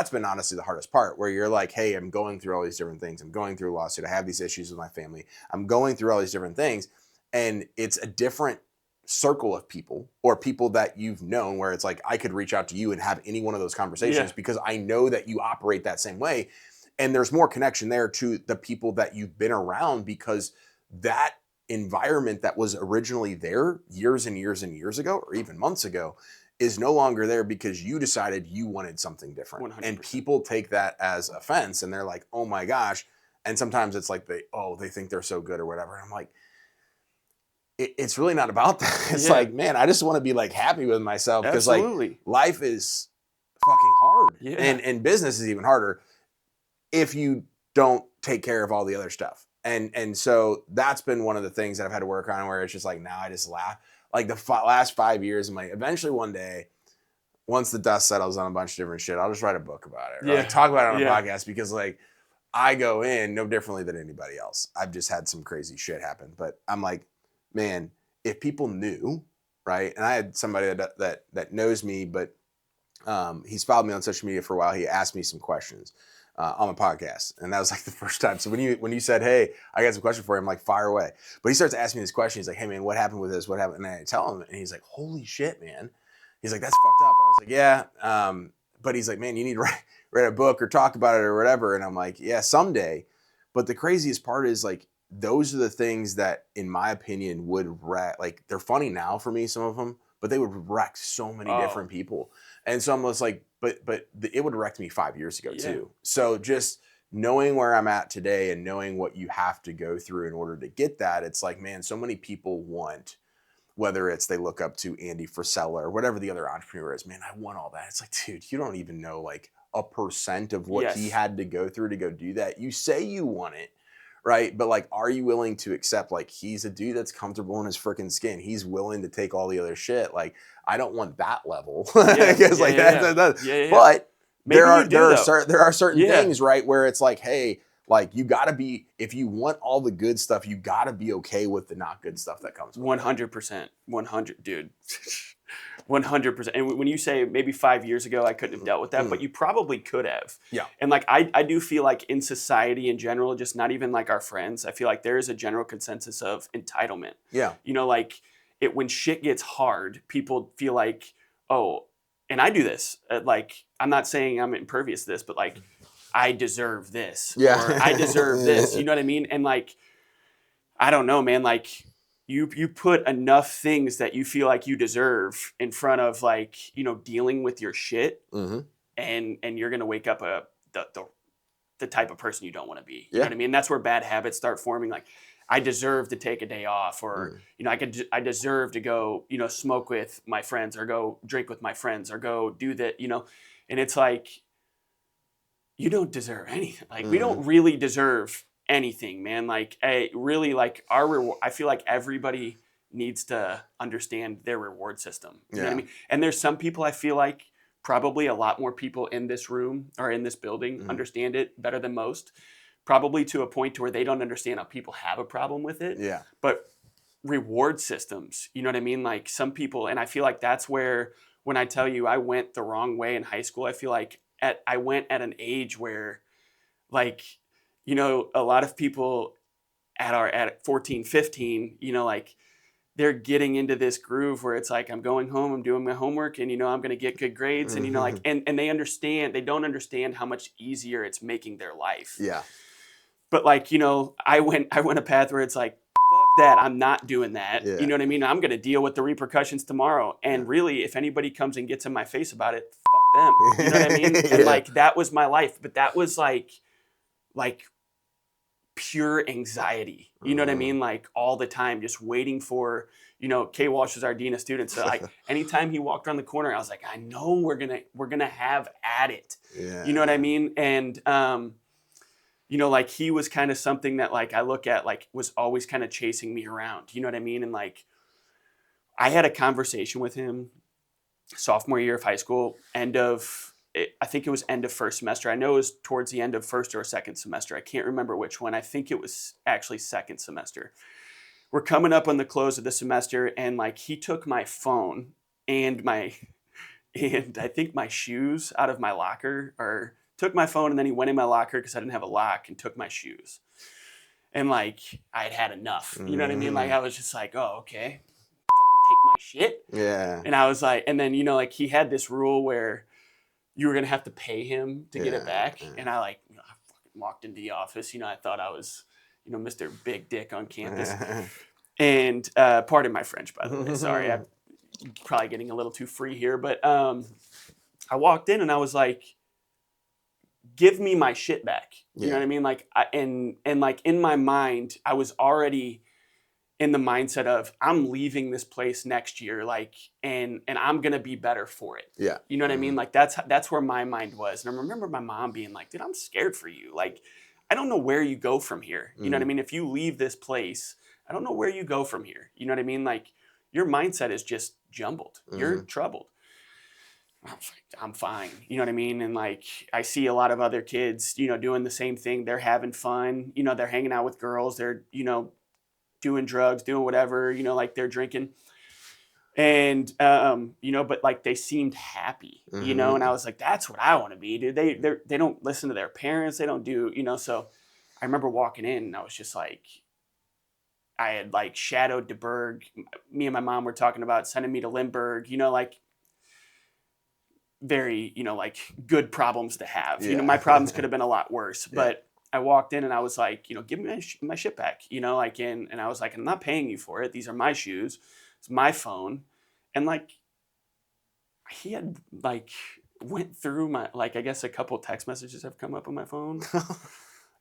been honestly the hardest part, where you're like, hey, I'm going through all these different things. I'm going through a lawsuit. I have these issues with my family. I'm going through all these different things. And it's a different circle of people or people that you've known, where it's like, I could reach out to you and have any one of those conversations because I know that you operate that same way. And there's more connection there to the people that you've been around, because that environment that was originally there years and years and years ago, or even months ago, is no longer there because you decided you wanted something different. 100%. And people take that as offense and they're like, oh my gosh. And sometimes it's like, they think they're so good or whatever. And I'm like, it's really not about that. It's like, man, I just want to be like happy with myself, because like life is fucking hard. Yeah. And business is even harder if you don't take care of all the other stuff. And so that's been one of the things that I've had to work on, where it's just like, now I just laugh. Like the last 5 years, I'm like, eventually one day, once the dust settles on a bunch of different shit, I'll just write a book about it. Or like talk about it on a podcast, because like I go in no differently than anybody else. I've just had some crazy shit happen. But I'm like, man, if people knew, right? And I had somebody that knows me, but he's followed me on social media for a while. He asked me some questions on a podcast, and that was like the first time. So when you said, hey, I got some questions for you, I'm like, fire away. But he starts asking me this question. He's like, hey man, what happened with this? What happened? And I tell him, and he's like, holy shit, man. He's like, that's fucked up. And I was like, yeah. But he's like, man, you need to write a book or talk about it or whatever. And I'm like, yeah, someday. But the craziest part is like, those are the things that, in my opinion, would wreck. Like, they're funny now for me, some of them, but they would wreck so many different people. And so I'm just like, but it would have wrecked me 5 years ago too. So just knowing where I'm at today and knowing what you have to go through in order to get that, it's like, man, so many people want, whether it's they look up to Andy Frisella or whatever the other entrepreneur is, man, I want all that. It's like, dude, you don't even know like 1% of what he had to go through to go do that. You say you want it, right? But like, are you willing to accept, like, he's a dude that's comfortable in his freaking skin. He's willing to take all the other shit. Like, I don't want that level. But there are certain things, right, where it's like, hey, like, you gotta be, if you want all the good stuff, you gotta be okay with the not good stuff that comes with 100%. 100, dude. 100%. And when you say maybe 5 years ago I couldn't have dealt with that, but you probably could have. Yeah. And like I do feel like in society in general, just not even like our friends, I feel like there is a general consensus of entitlement. Yeah. You know, like when shit gets hard, people feel like, oh, and I do this. Like, I'm not saying I'm impervious to this, but like, I deserve this. Yeah. Or I deserve this. You know what I mean? And like, I don't know, man. Like, you put enough things that you feel like you deserve in front of, like, you know, dealing with your shit, and you're gonna wake up the type of person you don't want to be. You know what I mean? That's where bad habits start forming. Like, I deserve to take a day off, or you know, I deserve to go, you know, smoke with my friends, or go drink with my friends, or go do that, you know. And it's like, you don't deserve anything. Like, we don't really deserve anything, man. Like, really, like, our reward, I feel like everybody needs to understand their reward system. You know what I mean? And there's some people, I feel like probably a lot more people in this room or in this building understand it better than most, probably to a point to where they don't understand how people have a problem with it. Yeah. But reward systems, you know what I mean? Like, some people, and I feel like that's where, when I tell you I went the wrong way in high school, I feel like I went at an age where, like, you know, a lot of people at 14, 15, you know, like, they're getting into this groove where it's like, I'm going home, I'm doing my homework, and, you know, I'm going to get good grades. And, you know, like, and they don't understand how much easier it's making their life. Yeah. But like, you know, I went a path where it's like, fuck that, I'm not doing that. Yeah. You know what I mean? I'm going to deal with the repercussions tomorrow. And really, if anybody comes and gets in my face about it, fuck them. You know what I mean? And like, that was my life. But that was like pure anxiety. You know what I mean? Like, all the time, just waiting for, you know, Kay Walsh is our dean of students. So like, anytime he walked around the corner, I was like, I know we're gonna have at it. Yeah. You know what I mean? And you know, like, he was kind of something that, like, I look at, like, was always kind of chasing me around. You know what I mean? And like, I had a conversation with him sophomore year of high school, end of I think it was end of first semester. I know it was towards the end of first or second semester. I can't remember which one. I think it was actually second semester. We're coming up on the close of the semester, and like he took my phone and I think my shoes out of my locker, or took my phone and then he went in my locker because I didn't have a lock and took my shoes. And like I had enough. You know what I mean? Like I was just like, oh, okay. Take my shit. Yeah. And I was like, and then, like he had this rule where you were going to have to pay him to get it back. Yeah. And I I fucking walked into the office, I thought I was, Mr. Big Dick on campus. And pardon my French, by the way. Sorry, I'm probably getting a little too free here. But I walked in and I was like, give me my shit back. You know what I mean? Like, and like in my mind, I was already in the mindset of I'm leaving this place next year, like, and I'm going to be better for it. Yeah. You know what I mean? Like that's where my mind was. And I remember my mom being like, dude, I'm scared for you. Like, I don't know where you go from here. You know what I mean? If you leave this place, I don't know where you go from here. You know what I mean? Like your mindset is just jumbled. You're troubled. I'm fine. You know what I mean? And like, I see a lot of other kids, doing the same thing. They're having fun, they're hanging out with girls. They're, doing drugs, doing whatever, like they're drinking. And, but like they seemed happy, and I was like, that's what I want to be, dude. They don't listen to their parents. They don't do, so I remember walking in and I was just like, I had like shadowed DeBerg. Me and my mom were talking about sending me to Lindbergh, like very, like good problems to have. Yeah. My problems could have been a lot worse, but I walked in and I was like, give me my shit back, like, and I was like, I'm not paying you for it. These are my shoes. It's my phone. And like, he had like went through my, like, I guess a couple text messages have come up on my phone.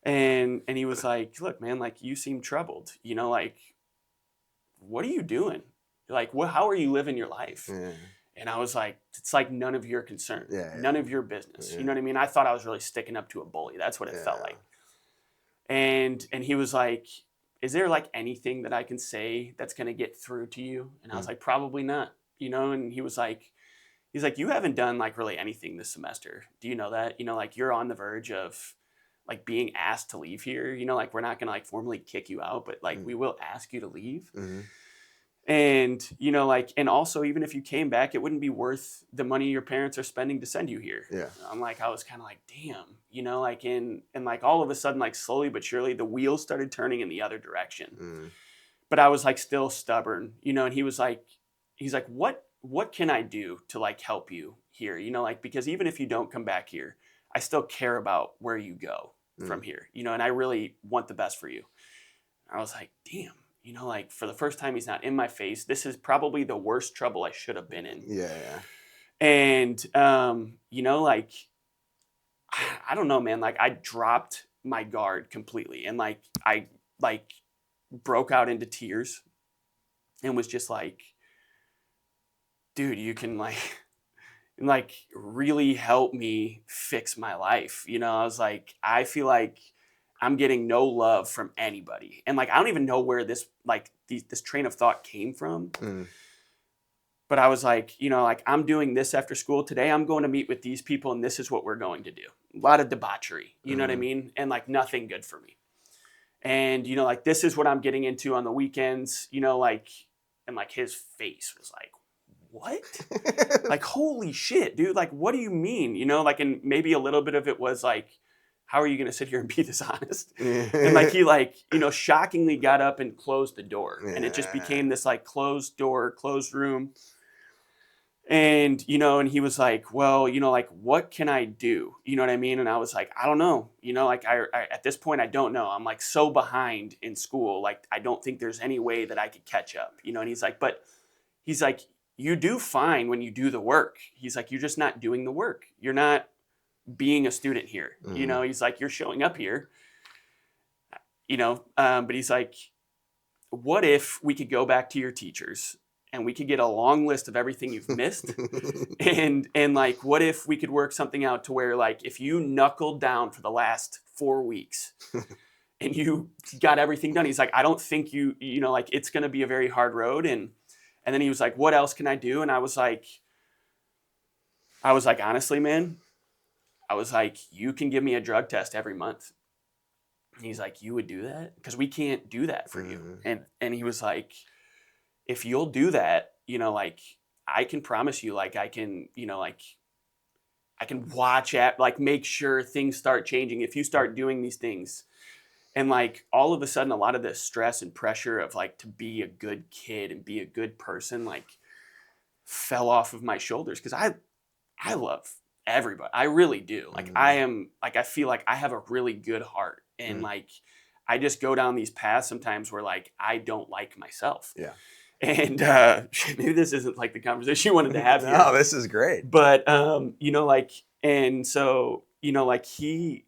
and he was like, look, man, like you seem troubled, like, what are you doing? Like, how are you living your life? Yeah. And I was like, it's like none of your concern, none of your business. Yeah. You know what I mean? I thought I was really sticking up to a bully. That's what it felt like. And he was like, is there like anything that I can say that's going to get through to you? And I was like, probably not, and he's like, you haven't done like really anything this semester. Do you know that? Like you're on the verge of like being asked to leave here, like we're not going to like formally kick you out, but like we will ask you to leave. And, like, and also even if you came back, it wouldn't be worth the money your parents are spending to send you here. Yeah. I was kind of like, damn, like, and like all of a sudden, like slowly but surely the wheels started turning in the other direction. But I was like still stubborn, and he's like, what can I do to like help you here? Like, because even if you don't come back here, I still care about where you go from here, and I really want the best for you. I was like, damn. Like for the first time, he's not in my face. This is probably the worst trouble I should have been in. Yeah. And, like, I don't know, man. Like I dropped my guard completely. And like, I like broke out into tears and was just like, dude, you can like really help me fix my life. I was like, I feel like I'm getting no love from anybody. And like, I don't even know where this, like this train of thought came from. But I was like, like I'm doing this after school today. I'm going to meet with these people and this is what we're going to do. A lot of debauchery, you know what I mean? And like nothing good for me. And, like, this is what I'm getting into on the weekends, like, and like his face was like, what? Like, holy shit, dude. Like, what do you mean? Like, and maybe a little bit of it was like, how are you going to sit here and be this honest? And like, he like, shockingly got up and closed the door. And it just became this like closed door, closed room. And, and he was like, well, like, what can I do? You know what I mean? And I was like, I don't know. Like I at this point, I don't know. I'm like so behind in school. Like, I don't think there's any way that I could catch up, and he's like, you do fine when you do the work. He's like, you're just not doing the work. You're not being a student here. He's like, you're showing up here, but he's like, what if we could go back to your teachers and we could get a long list of everything you've missed. and like, what if we could work something out to where like, if you knuckled down for the last 4 weeks and you got everything done, he's like, I don't think like it's going to be a very hard road. And then he was like, what else can I do? And I was like, honestly, man, I was like, you can give me a drug test every month. And he's like, you would do that? Because we can't do that for you. And he was like, if you'll do that, you know, like I can promise you, like I can, you know, like I can watch at, like make sure things start changing if you start doing these things. And like all of a sudden, a lot of the stress and pressure of like to be a good kid and be a good person, like fell off of my shoulders. Cause I love everybody. I really do. Like I feel like I have a really good heart. And like, I just go down these paths sometimes where like, I don't like myself. Yeah. And maybe this isn't like the conversation you wanted to have here. No, this is great. But, you know, like, and so, you know, like he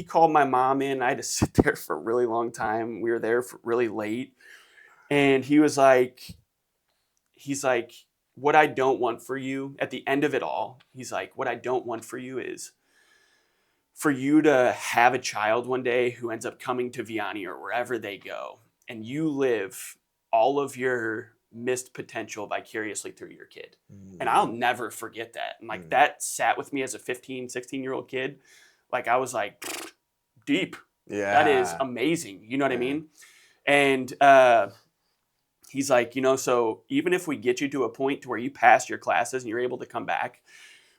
called my mom in. I had to sit there for a really long time. We were there for really late. And he's like, what I don't want for you at the end of it all, he's like, what I don't want for you is for you to have a child one day who ends up coming to Vianney or wherever they go, and you live all of your missed potential vicariously through your kid. And I'll never forget that. And like that sat with me as a 15, 16-year-old kid. Like I was like, deep. Yeah. That is amazing. You know what I mean? And he's like, you know, so even if we get you to a point to where you pass your classes and you're able to come back,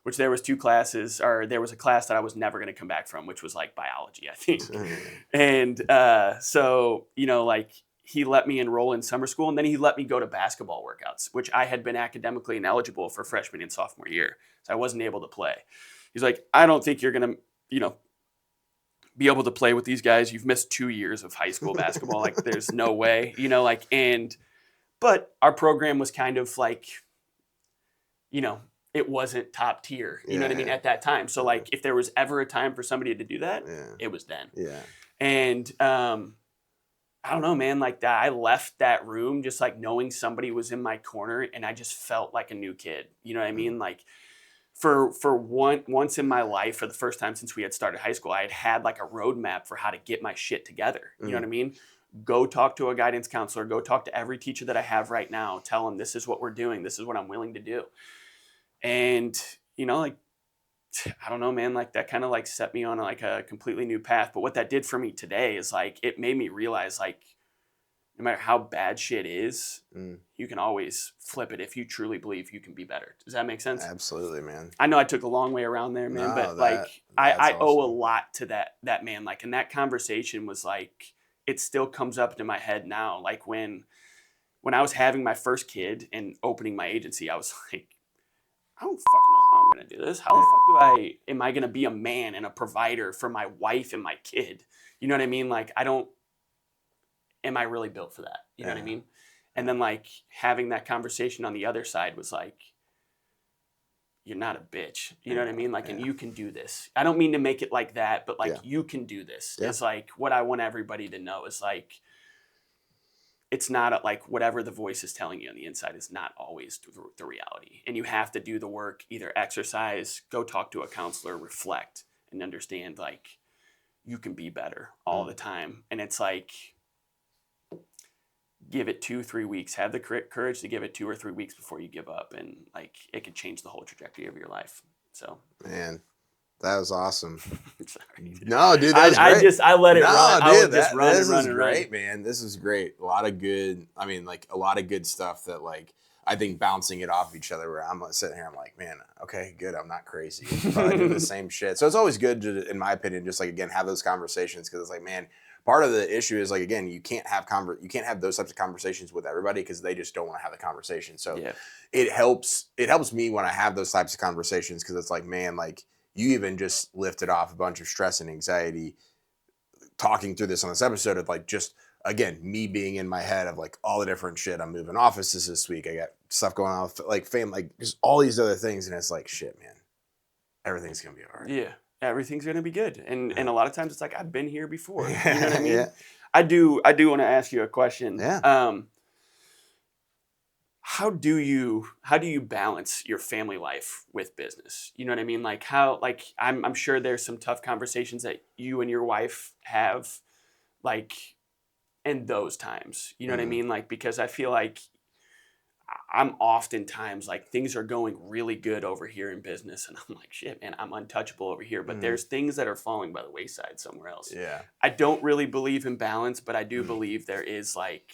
which there was 2 classes, or there was a class that I was never going to come back from, which was like biology, I think. And so, you know, like he let me enroll in summer school, and then he let me go to basketball workouts, which I had been academically ineligible for freshman and sophomore year. So I wasn't able to play. He's like, I don't think you're going to, you know, be able to play with these guys. You've missed 2 years of high school basketball. Like there's no way, you know, like, but our program was kind of like, you know, it wasn't top tier, you know what I mean, at that time. So like if there was ever a time for somebody to do that, it was then. Yeah. And I don't know, man, like that, I left that room just like knowing somebody was in my corner, and I just felt like a new kid. You know what I mean? Like for once in my life, for the first time since we had started high school, I had like a roadmap for how to get my shit together. You know what I mean? Go talk to a guidance counselor, go talk to every teacher that I have right now, tell them this is what we're doing, this is what I'm willing to do. And, you know, like, I don't know, man, like that kind of like set me on like a completely new path. But what that did for me today is like, it made me realize like, no matter how bad shit is, you can always flip it if you truly believe you can be better. Does that make sense? Absolutely, man. I know I took a long way around there, man, but like I owe a lot to that man. Like, and that conversation was like, it still comes up into my head now. Like when I was having my first kid and opening my agency, I was like, I don't fucking know how I'm going to do this. How the fuck am I going to be a man and a provider for my wife and my kid? You know what I mean? Like, am I really built for that? You know what I mean? And then like having that conversation on the other side was like, you're not a bitch. You know what I mean? Like, and you can do this. I don't mean to make it like that, but like, you can do this. It's like, what I want everybody to know is like, it's not like whatever the voice is telling you on the inside is not always the reality. And you have to do the work, either exercise, go talk to a counselor, reflect, and understand like you can be better all the time. And it's like, give it 2-3 weeks, have the courage to give it 2 or 3 weeks before you give up. And like, it could change the whole trajectory of your life. So, man, that was awesome. Sorry. No, dude, that was great. I let it run. Dude, I would just run this and run is and great, run. man. This is great. A lot of good stuff that like, I think bouncing it off each other, where I'm sitting here, I'm like, man, okay, good. I'm not crazy. I'm probably doing the same shit. So it's always good to, in my opinion, just like, again, have those conversations. Cause it's like, man, part of the issue is like, again, you can't have those types of conversations with everybody because they just don't want to have the conversation. So it helps me when I have those types of conversations. Cause it's like, man, like you even just lifted off a bunch of stress and anxiety talking through this on this episode of like, just again, me being in my head of like all the different shit. I'm moving offices this week. I got stuff going on with like fame, like just all these other things. And it's like, shit, man, everything's going to be all right. Yeah. Everything's going to be good. And a lot of times it's like, I've been here before. You know what I mean? Yeah. I do want to ask you a question. Yeah. How do you balance your family life with business? You know what I mean? Like I'm sure there's some tough conversations that you and your wife have like in those times, you know what I mean? Like, because I feel like I'm oftentimes like, things are going really good over here in business, and I'm like, shit, man, I'm untouchable over here. But there's things that are falling by the wayside somewhere else. Yeah. I don't really believe in balance, but I do believe there is like,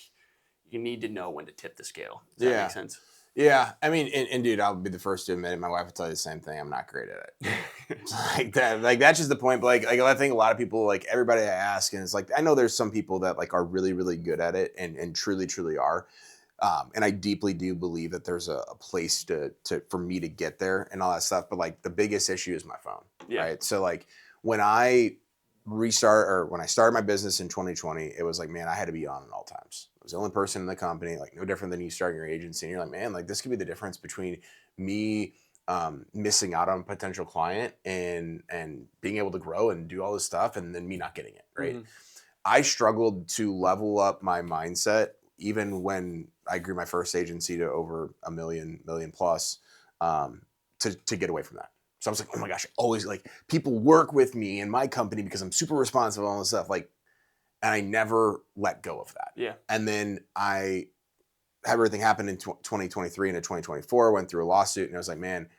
you need to know when to tip the scale. Does that make sense? Yeah, I mean, and dude, I'll be the first to admit it. My wife will tell you the same thing. I'm not great at it. Like that, like that's just the point. But like I think a lot of people, like everybody I ask, and it's like I know there's some people that like are really, really good at it, and truly, truly are. And I deeply do believe that there's a place to for me to get there and all that stuff. But like the biggest issue is my phone, right? So like when I when I started my business in 2020, it was like, man, I had to be on at all times. I was the only person in the company, like no different than you starting your agency. And you're like, man, like this could be the difference between me missing out on a potential client and being able to grow and do all this stuff, and then me not getting it, right? I struggled to level up my mindset even when I grew my first agency to over a million plus, to get away from that. So I was like, oh my gosh, always like people work with me in my company because I'm super responsive and all this stuff. Like, and I never let go of that. Yeah. And then I had everything happen in 2023 and in 2024, went through a lawsuit, and I was like, man,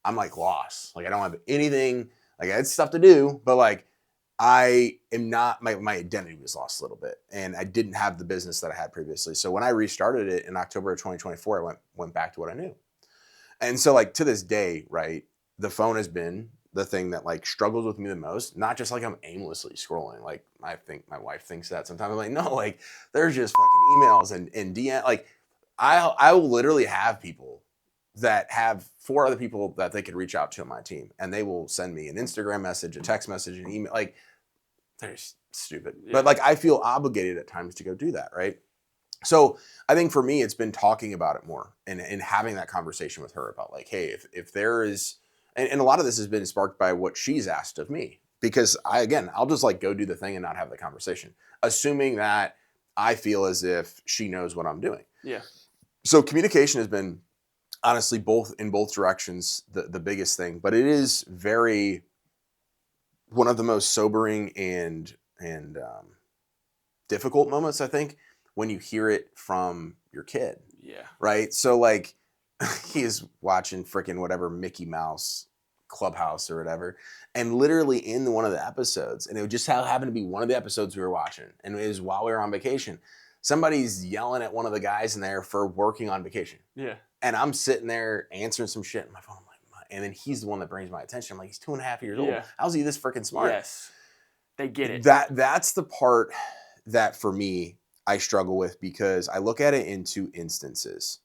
I'm like lost. Like I don't have anything, like I had stuff to do, but like I am not, my identity was lost a little bit, and I didn't have the business that I had previously. So when I restarted it in October of 2024, I went back to what I knew. And so like to this day, right, the phone has been the thing that like struggles with me the most. Not just like I'm aimlessly scrolling. Like I think my wife thinks that sometimes. I'm like, no, like there's just fucking emails and DM. Like I will literally have people that have 4 other people that they could reach out to on my team, and they will send me an Instagram message, a text message, an email. Like they're stupid, but like I feel obligated at times to go do that, right? So I think for me, it's been talking about it more and having that conversation with her about like, hey, if there is, and a lot of this has been sparked by what she's asked of me, because I'll just like go do the thing and not have the conversation, assuming that I feel as if she knows what I'm doing. Yeah. So communication has been honestly in both directions the biggest thing, but it is very one of the most sobering and difficult moments, I think, when you hear it from your kid. Yeah. Right. So like he's watching freaking whatever Mickey Mouse Clubhouse or whatever, and literally in one of the episodes, and it just happened to be one of the episodes we were watching, and it was while we were on vacation, somebody's yelling at one of the guys in there for working on vacation. Yeah. And I'm sitting there answering some shit on my phone. I'm like, and then he's the one that brings my attention. I'm like, he's 2.5 years old. How's he this freaking smart? Yes. They get it. That's the part that for me, I struggle with, because I look at it in 2 instances.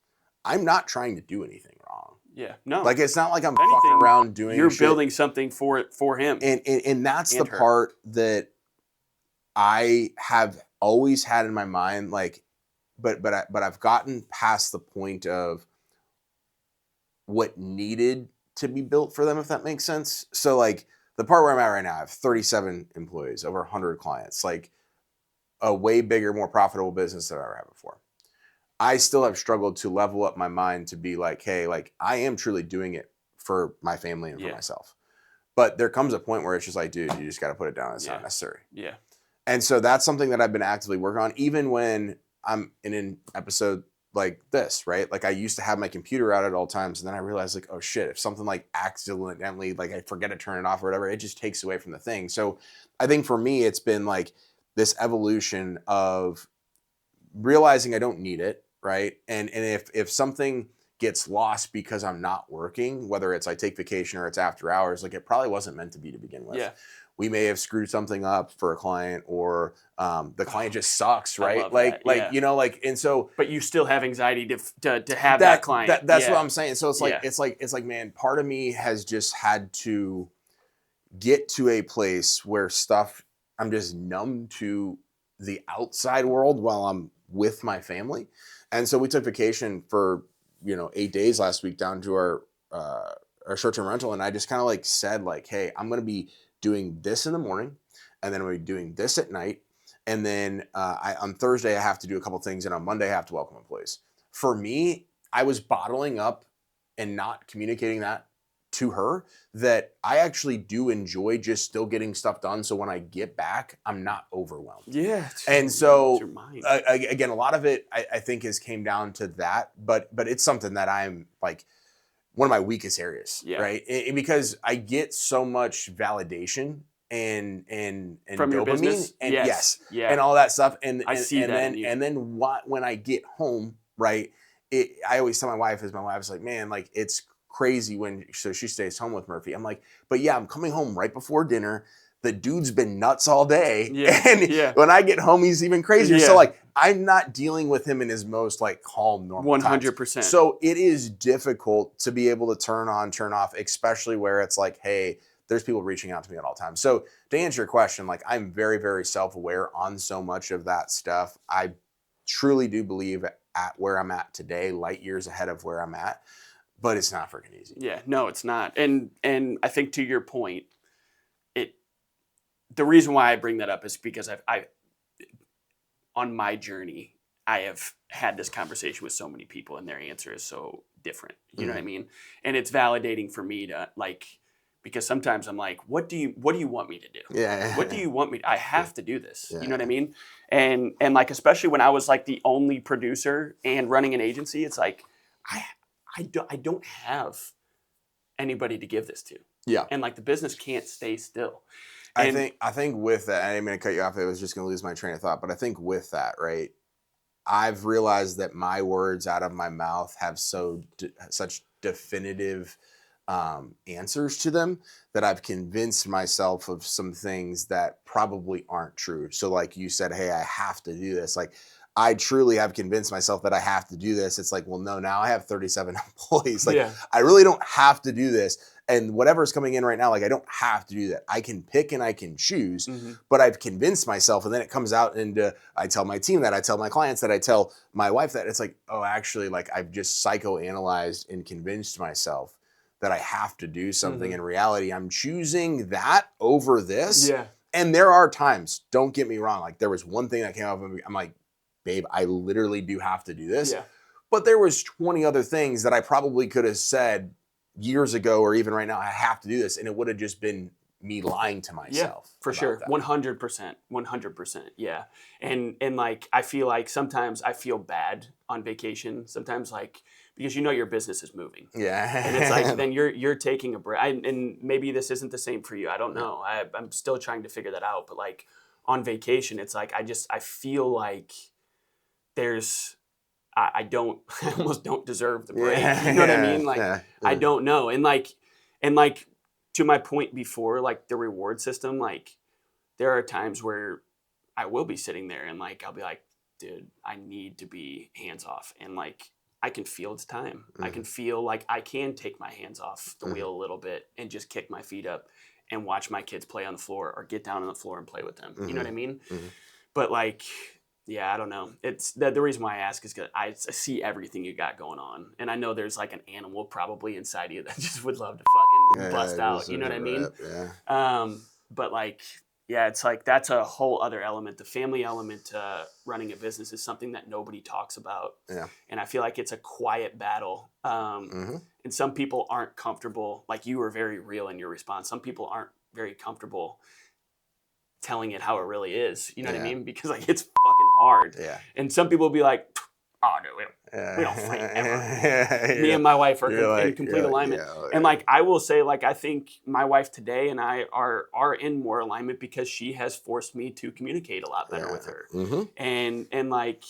I'm not trying to do anything wrong. Yeah. No. Like, it's not like I'm fucking around doing You're shit. building something for him. And that's the part that I have always had in my mind. Like, but I've gotten past the point of what needed to be built for them, if that makes sense. So like the part where I'm at right now, I have 37 employees, over 100 clients, like a way bigger, more profitable business than I ever had before. I still have struggled to level up my mind to be like, hey, like I am truly doing it for my family and for myself. But there comes a point where it's just like, dude, you just got to put it down. It's not necessary. Yeah. And so that's something that I've been actively working on, even when I'm in an episode like this, right? Like I used to have my computer out at all times, and then I realized like, oh shit, if something like accidentally, like I forget to turn it off or whatever, it just takes away from the thing. So I think for me, it's been like this evolution of realizing I don't need it, right? And if something gets lost because I'm not working, whether it's I take vacation or it's after hours, like it probably wasn't meant to be to begin with. Yeah. We may have screwed something up for a client, or the client just sucks, right? You know, like, and so. But you still have anxiety to have that client. That's what I'm saying. So it's like, it's like, man, part of me has just had to get to a place where I'm just numb to the outside world while I'm with my family. And so we took vacation for, 8 days last week down to our short-term rental. And I just kind of like said like, hey, I'm going to be doing this in the morning, and then I'm going to be doing this at night. And then on Thursday, I have to do a couple things. And on Monday, I have to welcome employees. For me, I was bottling up and not communicating that to her that I actually do enjoy just still getting stuff done. So when I get back, I'm not overwhelmed. Yeah. And so your mind. again, a lot of it I think came down to that, but it's something that I'm like one of my weakest areas, right? Because I get so much validation and from dopamine your business, and and all that stuff. And then when I get home, right? I always tell my wife is like, man, like it's crazy so she stays home with Murphy. I'm like, but yeah, I'm coming home right before dinner. The dude's been nuts all day. And when I get home, he's even crazier. So like, I'm not dealing with him in his most like calm, normal 100%. times. So it is difficult to be able to turn on, turn off, especially where it's like, hey, there's people reaching out to me at all times. So to answer your question, like I'm very, very self-aware on so much of that stuff. I truly do believe at where I'm at today, light years ahead of where I'm at, but it's not freaking easy. Yeah, no, it's not. And I think to your point, the reason why I bring that up is because I on my journey, I have had this conversation with so many people and their answer is so different. You know what I mean? And it's validating for me to like, because sometimes I'm like, what do you want me to do? What do you want me to, I have to do this. You know what I mean? And like, especially when I was like the only producer and running an agency, it's like, I don't have anybody to give this to. Yeah. And like the business can't stay still. I think with that, I didn't mean to cut you off. I was just going to lose my train of thought, but I think with that, right, I've realized that my words out of my mouth have such definitive answers to them that I've convinced myself of some things that probably aren't true. So like you said, hey, I have to do this. Like I truly have convinced myself that I have to do this. It's like, well, no, now I have 37 employees. Like I really don't have to do this. And whatever's coming in right now, like I don't have to do that. I can pick and I can choose, but I've convinced myself. And then it comes out and I tell my team that, I tell my clients that, I tell my wife that. It's like, oh, actually, like I've just psychoanalyzed and convinced myself that I have to do something. In reality, I'm choosing that over this. Yeah. And there are times, don't get me wrong, like there was one thing that came up and I'm like, babe, I literally do have to do this. Yeah. But there was 20 other things that I probably could have said years ago or even right now, I have to do this. And it would have just been me lying to myself. Yeah, for sure. 100%. 100%. Yeah. And like, I feel like sometimes I feel bad on vacation. Sometimes like, because you know your business is moving. Yeah. And it's like, then you're taking a break. And maybe this isn't the same for you. I don't know. I'm still trying to figure that out. But like on vacation, it's like, I feel like I almost don't deserve the break. You know what I mean? Like, I don't know. And like, to my point before, like the reward system, like there are times where I will be sitting there and like, I'll be like, dude, I need to be hands off. And like, I can feel it's time. I can feel like I can take my hands off the wheel a little bit and just kick my feet up and watch my kids play on the floor or get down on the floor and play with them. You know what I mean? But like, yeah, I don't know. It's the reason why I ask is because I see everything you got going on, and I know there's like an animal probably inside of you that just would love to fucking bust out. You know what I mean? But like, yeah, it's like that's a whole other element. The family element to running a business is something that nobody talks about. Yeah, and I feel like it's a quiet battle. And some people aren't comfortable. Like you were very real in your response. Some people aren't very comfortable telling it how it really is, you know what I mean? Because like it's fucking hard. Yeah. And some people will be like, oh no, we don't fight ever. Me and my wife are in complete alignment. And like I will say, like I think my wife today and I are in more alignment because she has forced me to communicate a lot better with her. And like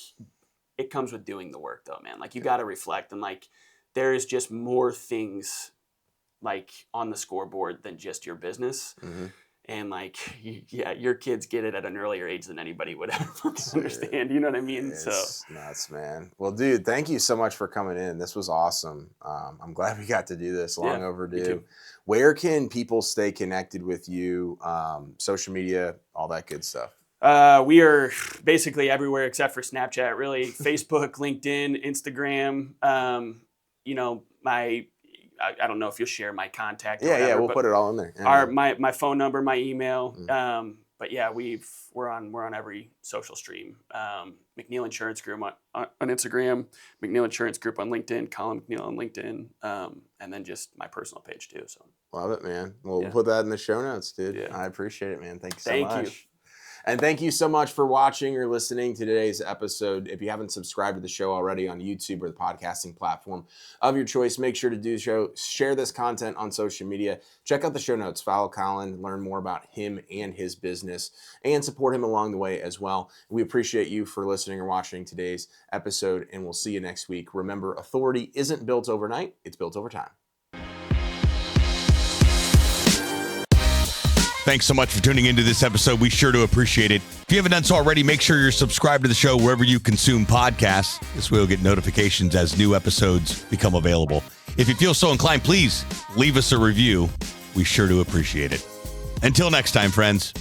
it comes with doing the work though, man. Like you gotta reflect and like there is just more things like on the scoreboard than just your business. And like, your kids get it at an earlier age than anybody would ever understand. You know what I mean? It's nuts, man. Well, dude, thank you so much for coming in. This was awesome. I'm glad we got to do this. Long overdue. Where can people stay connected with you? Social media, all that good stuff. We are basically everywhere except for Snapchat, really. Facebook, LinkedIn, Instagram. You know, I don't know if you'll share my contact. Yeah, we'll put it all in there. My phone number, my email. but yeah, we're on every social stream. McNeil Insurance Group on Instagram, McNeil Insurance Group on LinkedIn, Colin McNeil on LinkedIn, and then just my personal page too. So love it, man. We'll put that in the show notes, dude. Yeah. I appreciate it, man. Thank you so much. Thank you. And thank you so much for watching or listening to today's episode. If you haven't subscribed to the show already on YouTube or the podcasting platform of your choice, make sure to do so. Share this content on social media. Check out the show notes. Follow Colin, learn more about him and his business, and support him along the way as well. We appreciate you for listening or watching today's episode, and we'll see you next week. Remember, authority isn't built overnight. It's built over time. Thanks so much for tuning into this episode. We sure do appreciate it. If you haven't done so already, make sure you're subscribed to the show wherever you consume podcasts. This way you'll get notifications as new episodes become available. If you feel so inclined, please leave us a review. We sure do appreciate it. Until next time, friends.